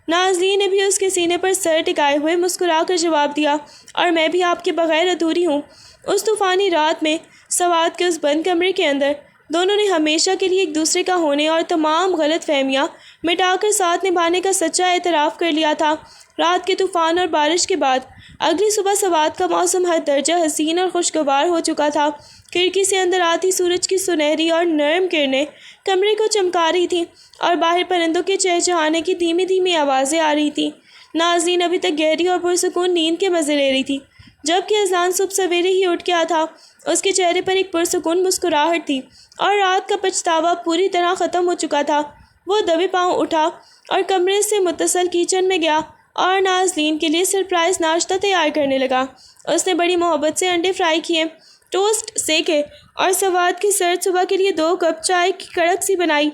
نازلین نے بھی اس کے سینے پر سر ٹکائے ہوئے مسکرا کر جواب دیا، اور میں بھی آپ کے بغیر ادھوری ہوں۔ اس طوفانی رات میں سوات کے اس بند کمرے کے اندر دونوں نے ہمیشہ کے لیے ایک دوسرے کا ہونے اور تمام غلط فہمیاں مٹا کر ساتھ نبھانے کا سچا اعتراف کر لیا تھا۔ رات کے طوفان اور بارش کے بعد اگلی صبح سوات کا موسم حد درجہ حسین اور خوشگوار ہو چکا تھا۔ کھڑکی سے اندر آتی سورج کی سنہری اور نرم کرنیں کمرے کو چمکا رہی تھیں اور باہر پرندوں کے چہچہانے کی دھیمی دھیمی آوازیں آ رہی تھیں۔ نازلین ابھی تک گہری اور پرسکون نیند کے مزے لے رہی تھی جبکہ اذلان صبح سویرے ہی اٹھ گیا تھا۔ اس کے چہرے پر ایک پرسکون مسکراہٹ تھی اور رات کا پچھتاوا پوری طرح ختم ہو چکا تھا۔ وہ دبے پاؤں اٹھا اور کمرے سے متصل کچن میں گیا اور نازلین کے لیے سرپرائز ناشتہ تیار کرنے لگا۔ اس نے بڑی محبت سے انڈے فرائی کیے، ٹوسٹ سیکے اور سوات کی سرد صبح کے لیے 2 کپ چائے کی کڑک سی بنائی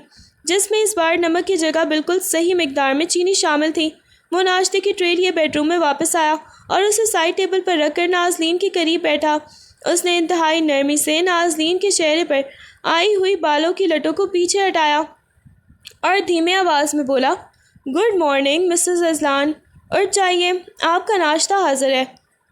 جس میں اس بار نمک کی جگہ بالکل صحیح مقدار میں چینی شامل تھی۔ وہ ناشتے کی ٹرے لیے بیڈ روم میں واپس آیا اور اسے سائڈ ٹیبل پر رکھ کر نازلین کے قریب بیٹھا۔ اس نے انتہائی نرمی سے نازلین کے چہرے پر آئی ہوئی بالوں کی لٹوں کو پیچھے ہٹایا اور دھیمے آواز میں بولا، گڈ مارننگ مسز اذلان، اٹھ جائیے، آپ کا ناشتہ حاضر ہے۔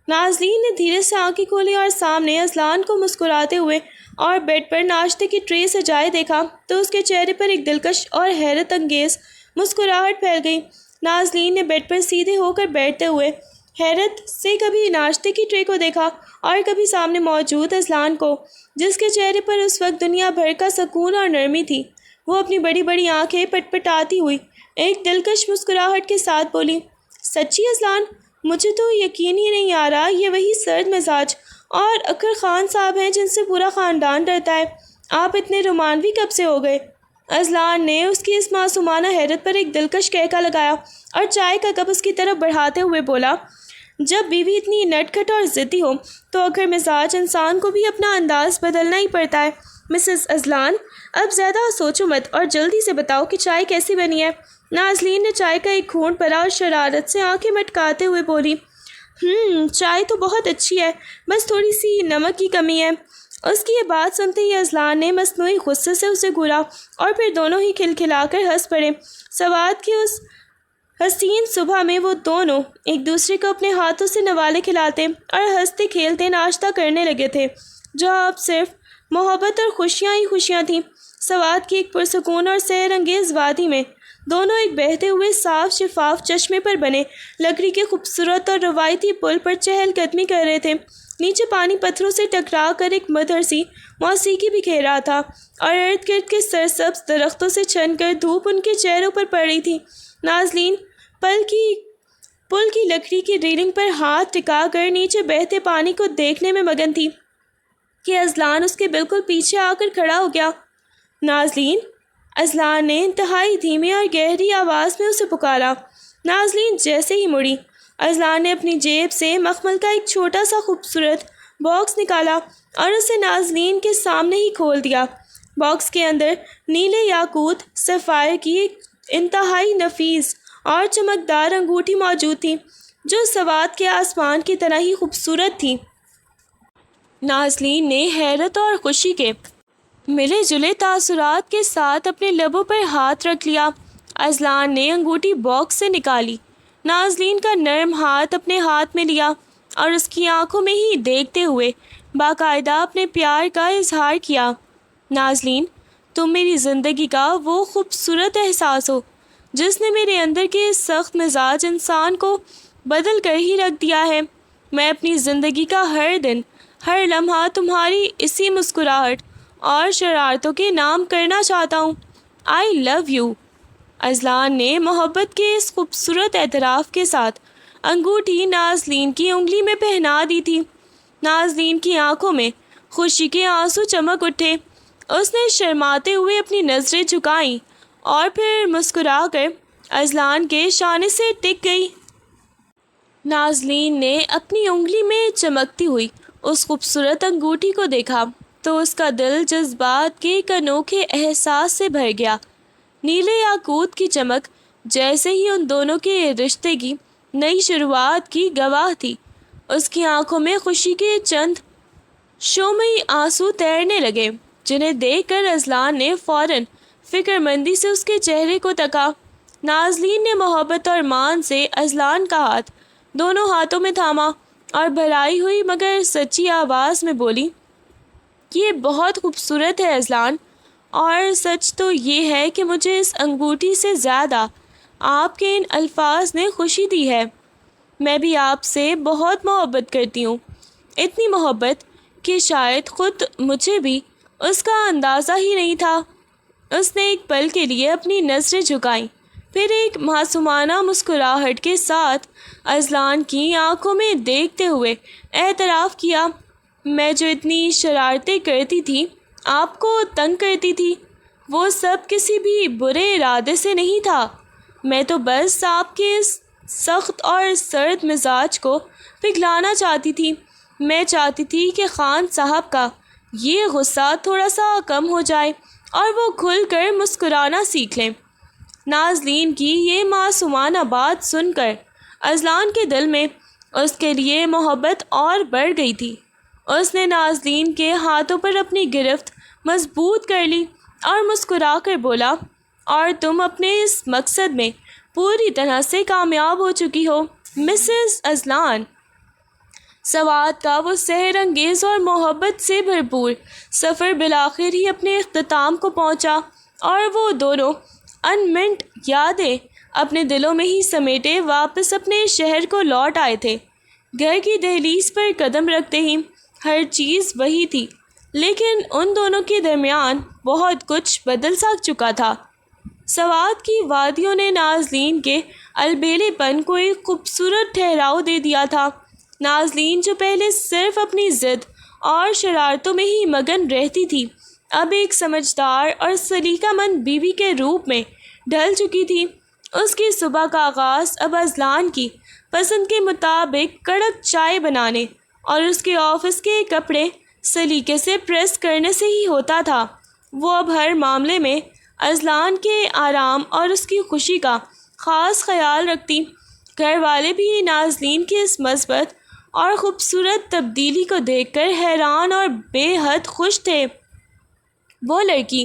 نازلین نے دھیرے سے آنکھیں کھولی اور سامنے اذلان کو مسکراتے ہوئے اور بیڈ پر ناشتے کی ٹرے سجائے دیکھا تو اس کے چہرے پر ایک دلکش اور حیرت انگیز مسکراہٹ پھیل گئی۔ نازلین نے بیڈ پر سیدھے ہو کر بیٹھتے ہوئے حیرت سے کبھی ناشتے کی ٹرے کو دیکھا اور کبھی سامنے موجود اذلان کو جس کے چہرے پر اس وقت دنیا بھر کا سکون اور نرمی تھی۔ وہ اپنی بڑی بڑی آنکھیں پٹپٹاتی ہوئی ایک دلکش مسکراہٹ کے ساتھ بولی، سچی اذلان، مجھے تو یقین ہی نہیں آ رہا یہ وہی سرد مزاج اور اکر خان صاحب ہیں جن سے پورا خاندان ڈرتا ہے، آپ اتنے رومانوی کب سے ہو گئے؟ اذلان نے اس کی اس معصومانہ حیرت پر ایک دلکش کہکا لگایا اور چائے کا کپ اس کی طرف بڑھاتے ہوئے بولا، جب بیوی اتنی نٹ کھٹ اور ضدی ہو تو اکر مزاج انسان کو بھی اپنا انداز بدلنا ہی پڑتا ہے۔ مسز اذلان، اب زیادہ سوچو مت اور جلدی سے بتاؤ کہ چائے کیسی بنی ہے۔ نازلین نے چائے کا ایک گھونٹ بھرا اور شرارت سے آنکھیں مٹکاتے ہوئے بولی، چائے تو بہت اچھی ہے، بس تھوڑی سی نمک کی کمی ہے۔ اس کی یہ بات سنتے ہی اذلان نے مصنوعی غصے سے اسے گھورا اور پھر دونوں ہی کھلکھلا کر ہنس پڑے۔ سوات کی اس حسین صبح میں وہ دونوں ایک دوسرے کو اپنے ہاتھوں سے نوالے کھلاتے اور ہنستے کھیلتے ناشتہ کرنے لگے تھے جہاں اب صرف محبت اور خوشیاں ہی خوشیاں تھیں۔ سوات کی ایک پرسکون اور سحر انگیز وادی میں دونوں ایک بہتے ہوئے صاف شفاف چشمے پر بنے لکڑی کے خوبصورت اور روایتی پل پر چہل قدمی کر رہے تھے۔ نیچے پانی پتھروں سے ٹکرا کر ایک مدھر سی موسیقی بکھیر رہا تھا اور ارد گرد کے سرسبز درختوں سے چھن کر دھوپ ان کے چہروں پر پڑ رہی تھی۔ نازلین پل کی لکڑی کی ریلنگ پر ہاتھ ٹکا کر نیچے بہتے پانی کو دیکھنے میں مگن تھی کہ اذلان اس کے بالکل پیچھے آ کر کھڑا ہو گیا۔ نازلین، اذلان نے انتہائی دھیمی اور گہری آواز میں اسے پکارا۔ نازلین جیسے ہی مڑی اذلان نے اپنی جیب سے مخمل کا ایک چھوٹا سا خوبصورت باکس نکالا اور اسے ناظرین کے سامنے ہی کھول دیا۔ باکس کے اندر نیلے یاقوت سفائر کی ایک انتہائی نفیس اور چمکدار انگوٹھی موجود تھی جو سوات کے آسمان کی طرح ہی خوبصورت تھی۔ ناظرین نے حیرت اور خوشی کے ملے جلے تاثرات کے ساتھ اپنے لبوں پر ہاتھ رکھ لیا۔ اذلان نے انگوٹھی باکس سے نکالی، ناظرین کا نرم ہاتھ اپنے ہاتھ میں لیا اور اس کی آنکھوں میں ہی دیکھتے ہوئے باقاعدہ اپنے پیار کا اظہار کیا۔ ناظرین، تم میری زندگی کا وہ خوبصورت احساس ہو جس نے میرے اندر کے اس سخت مزاج انسان کو بدل کر ہی رکھ دیا ہے۔ میں اپنی زندگی کا ہر دن، ہر لمحہ تمہاری اسی مسکراہٹ اور شرارتوں کے نام کرنا چاہتا ہوں۔ آئی لو یو۔ اذلان نے محبت کے اس خوبصورت اعتراف کے ساتھ انگوٹھی ناظرین کی انگلی میں پہنا دی تھی۔ ناظرین کی آنکھوں میں خوشی کے آنسو چمک اٹھے۔ اس نے شرماتے ہوئے اپنی نظریں جھکائیں اور پھر مسکرا کر اذلان کے شانے سے ٹک گئی۔ ناظرین نے اپنی انگلی میں چمکتی ہوئی اس خوبصورت انگوٹھی کو دیکھا تو اس کا دل جذبات کے ایک انوکھے احساس سے بھر گیا۔ نیلے یاقوت کی چمک جیسے ہی ان دونوں کے رشتے کی نئی شروعات کی گواہ تھی۔ اس کی آنکھوں میں خوشی کے چند شومی آنسو تیرنے لگے جنہیں دیکھ کر اذلان نے فوراً فکر مندی سے اس کے چہرے کو تکا۔ ناظرین نے محبت اور مان سے اذلان کا ہاتھ دونوں ہاتھوں میں تھاما اور بھرائی ہوئی مگر سچی آواز میں بولی، یہ بہت خوبصورت ہے اذلان، اور سچ تو یہ ہے کہ مجھے اس انگوٹھی سے زیادہ آپ کے ان الفاظ نے خوشی دی ہے۔ میں بھی آپ سے بہت محبت کرتی ہوں، اتنی محبت کہ شاید خود مجھے بھی اس کا اندازہ ہی نہیں تھا۔ اس نے ایک پل کے لیے اپنی نظریں جھکائیں، پھر ایک معصومانہ مسکراہٹ کے ساتھ اذلان کی آنکھوں میں دیکھتے ہوئے اعتراف کیا، میں جو اتنی شرارتیں کرتی تھی، آپ کو تنگ کرتی تھی، وہ سب کسی بھی برے ارادے سے نہیں تھا۔ میں تو بس آپ کے اس سخت اور سرد مزاج کو پگھلانا چاہتی تھی۔ میں چاہتی تھی کہ خان صاحب کا یہ غصہ تھوڑا سا کم ہو جائے اور وہ کھل کر مسکرانا سیکھ لیں۔ ناظرین کی یہ معصومانہ بات سن کر اذلان کے دل میں اس کے لیے محبت اور بڑھ گئی تھی۔ اس نے ناظرین کے ہاتھوں پر اپنی گرفت مضبوط کر لی اور مسکرا کر بولا، اور تم اپنے اس مقصد میں پوری طرح سے کامیاب ہو چکی ہو مسز اذلان۔ سوات کا وہ سحر انگیز اور محبت سے بھرپور سفر بالآخر ہی اپنے اختتام کو پہنچا اور وہ دونوں انمنٹ یادیں اپنے دلوں میں ہی سمیٹے واپس اپنے شہر کو لوٹ آئے تھے۔ گھر کی دہلیز پر قدم رکھتے ہی ہر چیز وہی تھی، لیکن ان دونوں کے درمیان بہت کچھ بدل سا چکا تھا۔ سوات کی وادیوں نے ناظرین کے البیلے پن کو ایک خوبصورت ٹھہراؤ دے دیا تھا۔ ناظرین جو پہلے صرف اپنی ضد اور شرارتوں میں ہی مگن رہتی تھی، اب ایک سمجھدار اور سلیقہ مند بیوی کے روپ میں ڈھل چکی تھی۔ اس کی صبح کا آغاز اب اذلان کی پسند کے مطابق کڑک چائے بنانے اور اس کے آفس کے کپڑے سلیقے سے پریس کرنے سے ہی ہوتا تھا۔ وہ اب ہر معاملے میں اذلان کے آرام اور اس کی خوشی کا خاص خیال رکھتی۔ گھر والے بھی ناظرین کی اس مثبت اور خوبصورت تبدیلی کو دیکھ کر حیران اور بے حد خوش تھے۔ وہ لڑکی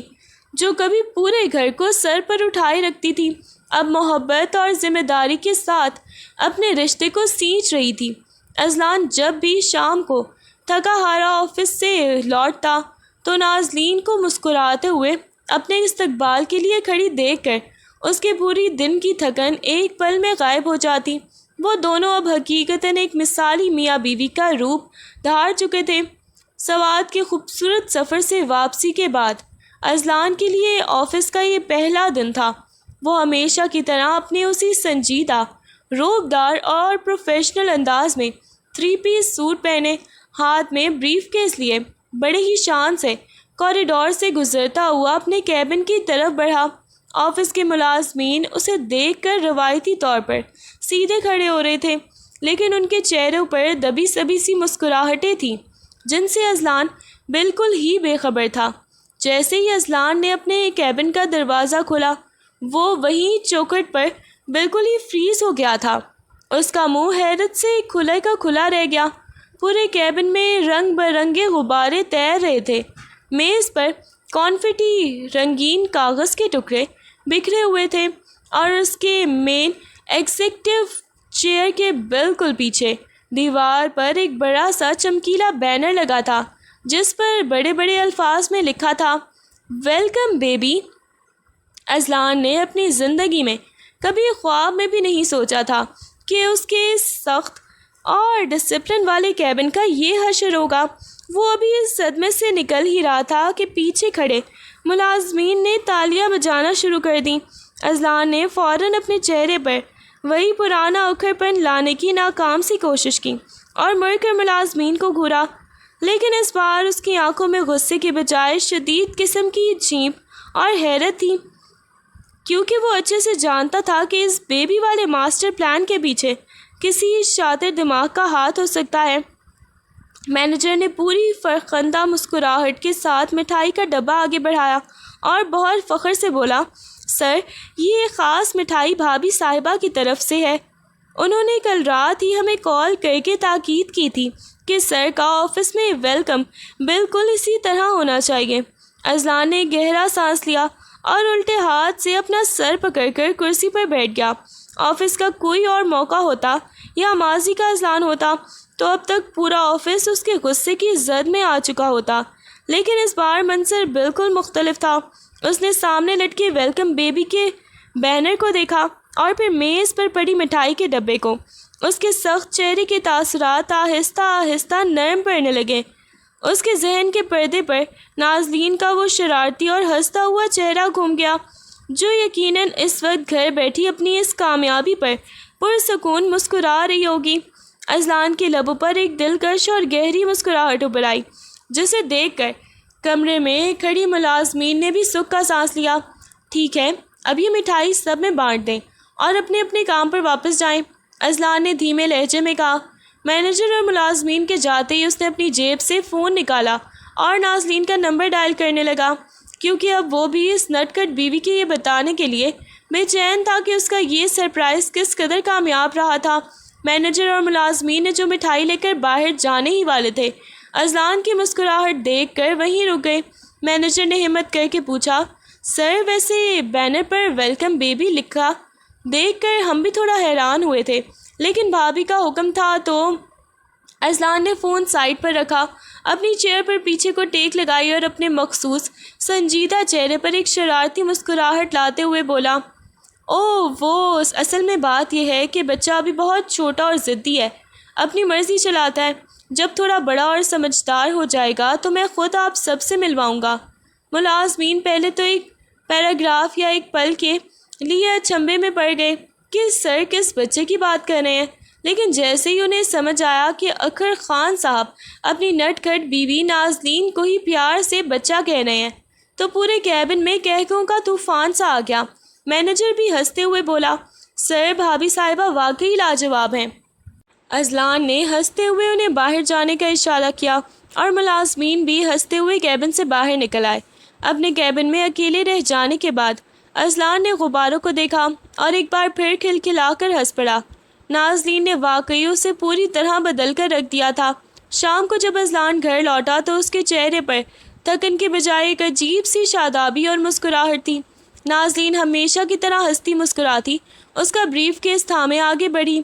جو کبھی پورے گھر کو سر پر اٹھائے رکھتی تھی، اب محبت اور ذمہ داری کے ساتھ اپنے رشتے کو سینچ رہی تھی۔ اذلان جب بھی شام کو تھکا ہارا آفس سے لوٹتا تو ناظرین کو مسکراتے ہوئے اپنے استقبال کے لیے کھڑی دیکھ کر اس کے پوری دن کی تھکن ایک پل میں غائب ہو جاتی۔ وہ دونوں اب حقیقتاً ایک مثالی میاں بیوی کا روپ دھار چکے تھے۔ سوات کے خوبصورت سفر سے واپسی کے بعد اذلان کے لیے آفس کا یہ پہلا دن تھا۔ وہ ہمیشہ کی طرح اپنے اسی سنجیدہ، روبدار اور پروفیشنل انداز میں 3 پیس سوٹ پہنے، ہاتھ میں بریف کیس لیے بڑے ہی شان سے کوریڈور سے گزرتا ہوا اپنے کیبن کی طرف بڑھا۔ آفس کے ملازمین اسے دیکھ کر روایتی طور پر سیدھے کھڑے ہو رہے تھے لیکن ان کے چہروں پر دبی سبی سی مسکراہٹیں تھیں جن سے اذلان بالکل ہی بے خبر تھا۔ جیسے ہی اذلان نے اپنے کیبن کا دروازہ کھولا، وہ وہیں چوکھٹ پر بالکل ہی فریز ہو گیا تھا۔ اس کا منہ حیرت سے کھلا کا کھلا رہ گیا۔ پورے کیبن میں رنگ برنگے غبارے تیر رہے تھے۔ میز پر کانفیٹی رنگین کاغذ کے ٹکڑے بکھرے ہوئے تھے اور اس کے مین ایگزیکٹو چیئر کے بالکل پیچھے دیوار پر ایک بڑا سا چمکیلا بینر لگا تھا جس پر بڑے بڑے الفاظ میں لکھا تھا، ویلکم بیبی۔ اذلان نے اپنی زندگی میں کبھی خواب میں بھی نہیں سوچا تھا کہ اس کے سخت اور ڈسپلن والے کیبن کا یہ حشر ہوگا۔ وہ ابھی اس صدمے سے نکل ہی رہا تھا کہ پیچھے کھڑے ملازمین نے تالیاں بجانا شروع کر دیں۔ اذلان نے فوراً اپنے چہرے پر وہی پرانا اکھڑ پن لانے کی ناکام سی کوشش کی اور مڑ کر ملازمین کو گھورا، لیکن اس بار اس کی آنکھوں میں غصے کے بجائے شدید قسم کی چینپ اور حیرت تھی، کیونکہ وہ اچھے سے جانتا تھا کہ اس بیبی والے ماسٹر پلان کے پیچھے کسی شاطر دماغ کا ہاتھ ہو سکتا ہے۔ مینیجر نے پوری فرخندہ مسکراہٹ کے ساتھ مٹھائی کا ڈبہ آگے بڑھایا اور بہت فخر سے بولا، سر، یہ خاص مٹھائی بھابھی صاحبہ کی طرف سے ہے۔ انہوں نے کل رات ہی ہمیں کال کر کے تاکید کی تھی کہ سر کا آفس میں ویلکم بالکل اسی طرح ہونا چاہیے۔ اذلان نے گہرا سانس لیا اور الٹے ہاتھ سے اپنا سر پکڑ کر کرسی پر بیٹھ گیا۔ آفس کا کوئی اور موقع ہوتا یا ماضی کا اذلان ہوتا تو اب تک پورا آفس اس کے غصے کی زد میں آ چکا ہوتا، لیکن اس بار منظر بالکل مختلف تھا۔ اس نے سامنے لٹکے ویلکم بیبی کے بینر کو دیکھا اور پھر میز پر پڑی مٹھائی کے ڈبے کو۔ اس کے سخت چہرے کے تاثرات آہستہ آہستہ نرم پڑنے لگے۔ اس کے ذہن کے پردے پر نازلین کا وہ شرارتی اور ہنستا ہوا چہرہ گھوم گیا جو یقیناً اس وقت گھر بیٹھی اپنی اس کامیابی پر پرسکون مسکرا رہی ہوگی۔ اذلان کے لبوں پر ایک دلکش اور گہری مسکراہٹ ابھر آئی، جسے دیکھ کر کمرے میں کھڑی ملازمین نے بھی سکھ کا سانس لیا۔ ٹھیک ہے، اب یہ مٹھائی سب میں بانٹ دیں اور اپنے اپنے کام پر واپس جائیں، اذلان نے دھیمے لہجے میں کہا۔ مینیجر اور ملازمین کے جاتے ہی اس نے اپنی جیب سے فون نکالا اور نازلین کا نمبر ڈائل کرنے لگا، کیونکہ اب وہ بھی اس نٹ کٹ بیوی کے یہ بتانے کے لیے بے چین تھا کہ اس کا یہ سرپرائز کس قدر کامیاب رہا تھا۔ مینیجر اور ملازمین نے جو مٹھائی لے کر باہر جانے ہی والے تھے، اذلان کی مسکراہٹ دیکھ کر وہیں رک گئے۔ مینیجر نے ہمت کر کے پوچھا، سر، ویسے بینر پر ویلکم بیبی لکھا دیکھ کر ہم بھی تھوڑا حیران ہوئے تھے، لیکن بھابھی کا حکم تھا تو۔ اذلان نے فون سائڈ پر رکھا، اپنی چیئر پر پیچھے کو ٹیک لگائی اور اپنے مخصوص سنجیدہ چہرے پر ایک شرارتی مسکراہٹ لاتے ہوئے بولا، وہ اصل میں بات یہ ہے کہ بچہ ابھی بہت چھوٹا اور ضدی ہے، اپنی مرضی چلاتا ہے۔ جب تھوڑا بڑا اور سمجھدار ہو جائے گا تو میں خود آپ سب سے ملواؤں گا۔ ملازمین پہلے تو ایک پیراگراف یا ایک پل کے لیے اچنبھے میں پڑ گئے کہ سر کس بچے کی بات کر رہے ہیں، لیکن جیسے ہی انہیں سمجھ آیا کہ اکھر خان صاحب اپنی نٹ کھٹ بیوی نازلین کو ہی پیار سے بچہ کہہ رہے ہیں تو پورے کیبن میں کہکوں کا طوفان سا آ گیا۔ مینیجر بھی ہنستے ہوئے بولا، سر، بھابھی صاحبہ واقعی لاجواب ہیں۔ اذلان نے ہنستے ہوئے انہیں باہر جانے کا اشارہ کیا اور ملازمین بھی ہنستے ہوئے کیبن سے باہر نکل آئے۔ اپنے کیبن میں اکیلے رہ جانے کے بعد اذلان نے غباروں کو دیکھا اور ایک بار پھر کھلکھلا کر ہنس پڑا۔ نازلین نے واقعی اسے پوری طرح بدل کر رکھ دیا تھا۔ شام کو جب اذلان گھر لوٹا تو اس کے چہرے پر تھکن کے بجائے ایک عجیب سی شادابی اور مسکراہٹ تھی۔ نازلین ہمیشہ کی طرح ہنستی مسکراتی اس کا بریف کیس تھامے آگے بڑھی۔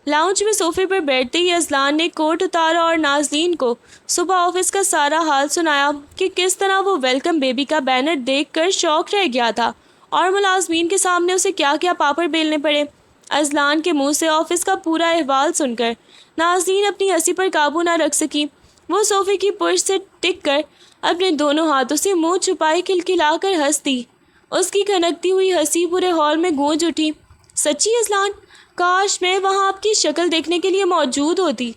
لاؤنج میں صوفے پر بیٹھتے ہی اذلان نے کوٹ اتارا اور نازلین کو صبح آفس کا سارا حال سنایا کہ کس طرح وہ ویلکم بیبی کا بینر دیکھ کر شوق رہ گیا تھا اور ملازمین کے سامنے اسے کیا کیا پاپڑ بیلنے پڑے۔ اذلان کے منہ سے آفس کا پورا احوال سن کر نازلین اپنی ہنسی پر قابو نہ رکھ سکی۔ وہ صوفے کی پشت سے ٹک کر اپنے دونوں ہاتھوں سے منہ چھپائے کھلکھلا کر ہنس دی۔ اس کی کھنکتی ہوئی ہنسی پورے ہال میں گونج اٹھی۔ سچی اذلان، کاش میں وہاں آپ کی شکل دیکھنے کے لیے موجود ہوتی،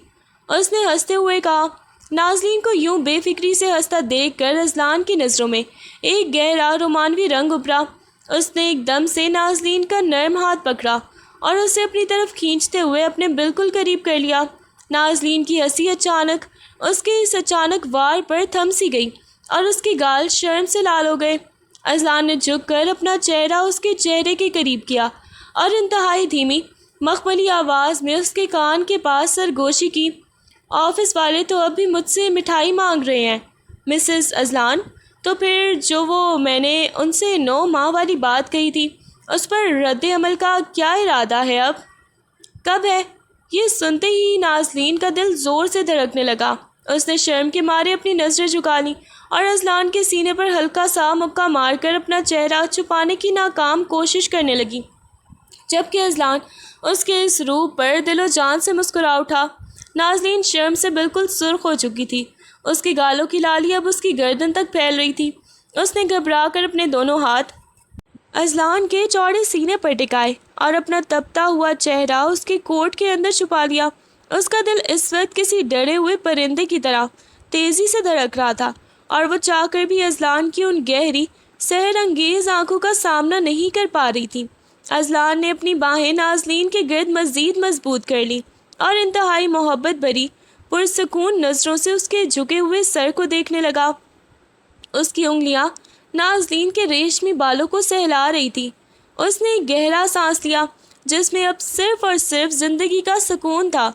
اس نے ہنستے ہوئے کہا۔ نازلین کو یوں بے فکری سے ہنستا دیکھ کر اذلان کی نظروں میں ایک گہرا رومانوی رنگ ابھرا۔ اس نے ایک دم سے نازلین کا نرم ہاتھ پکڑا اور اسے اپنی طرف کھینچتے ہوئے اپنے بالکل قریب کر لیا۔ نازلین کی ہنسی اچانک اس کے اس اچانک وار پر تھم سی گئی اور اس کے گال شرم سے لال ہو گئے۔ اذلان نے جھک کر اپنا چہرہ اس کے چہرے کے قریب کیا اور انتہائی دھیمی مخملی آواز میں اس کے کان کے پاس سرگوشی کی۔ آفس والے تو اب بھی مجھ سے مٹھائی مانگ رہے ہیں مسز اذلان۔ تو پھر جو وہ میں نے ان سے 9 ماہ والی بات کہی تھی اس پر رد عمل کا کیا ارادہ ہے اب؟ کب ہے؟ یہ سنتے ہی نازلین کا دل زور سے دھڑکنے لگا۔ اس نے شرم کے مارے اپنی نظریں جھکا لیں اور اذلان کے سینے پر ہلکا سا مکہ مار کر اپنا چہرہ چھپانے کی ناکام کوشش کرنے لگی، جبکہ اذلان اس کے اس روپ پر دل و جان سے مسکرا اٹھا۔ نازلین شرم سے بالکل سرخ ہو چکی تھی، اس کے گالوں کی لالی اب اس کی گردن تک پھیل رہی تھی۔ اس نے گھبرا کر اپنے دونوں ہاتھ اذلان کے چوڑے سینے پر ٹکائے اور اپنا تپتا ہوا چہرہ اس کے کوٹ کے اندر چھپا لیا۔ اس کا دل اس وقت کسی ڈرے ہوئے پرندے کی طرح تیزی سے دھڑک رہا تھا اور وہ چاہ کر بھی اذلان کی ان گہری سحر انگیز آنکھوں کا سامنا نہیں کر پا رہی تھی۔ اذلان نے اپنی باہیں نازلین کے گرد مزید مضبوط کر لی اور انتہائی محبت بھری پرسکون نظروں سے اس کے جھکے ہوئے سر کو دیکھنے لگا۔ اس کی انگلیاں نازلین کے ریشمی بالوں کو سہلا رہی تھی۔ اس نے ایک گہرا سانس لیا جس میں اب صرف اور صرف زندگی کا سکون تھا۔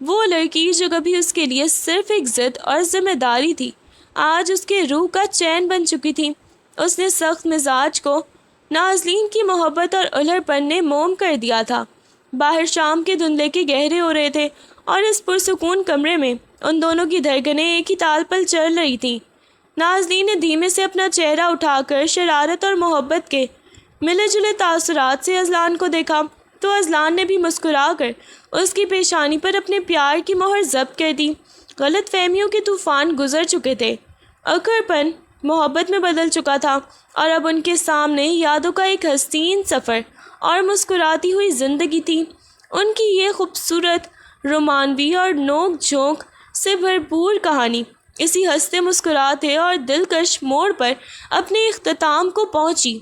وہ لڑکی جو کبھی اس کے لیے صرف ایک ضد اور ذمہ داری تھی، آج اس کے روح کا چین بن چکی تھی۔ اس نے سخت مزاج کو نازلین کی محبت اور الہڑ پن نے موم کر دیا تھا۔ باہر شام کے دھندلے کے گہرے ہو رہے تھے اور اس پرسکون کمرے میں ان دونوں کی دھڑکنیں ایک ہی تال پر چل رہی تھیں۔ نازلین نے دھیمے سے اپنا چہرہ اٹھا کر شرارت اور محبت کے ملے جلے تاثرات سے اذلان کو دیکھا تو اذلان نے بھی مسکرا کر اس کی پیشانی پر اپنے پیار کی مہر ضبط کر دی۔ غلط فہمیوں کے طوفان گزر چکے تھے، اکھڑ پن محبت میں بدل چکا تھا اور اب ان کے سامنے یادوں کا ایک حسین سفر اور مسکراتی ہوئی زندگی تھی۔ ان کی یہ خوبصورت، رومانوی اور نوک جھونک سے بھرپور کہانی اسی ہنستے مسکراتے اور دلکش موڑ پر اپنے اختتام کو پہنچی۔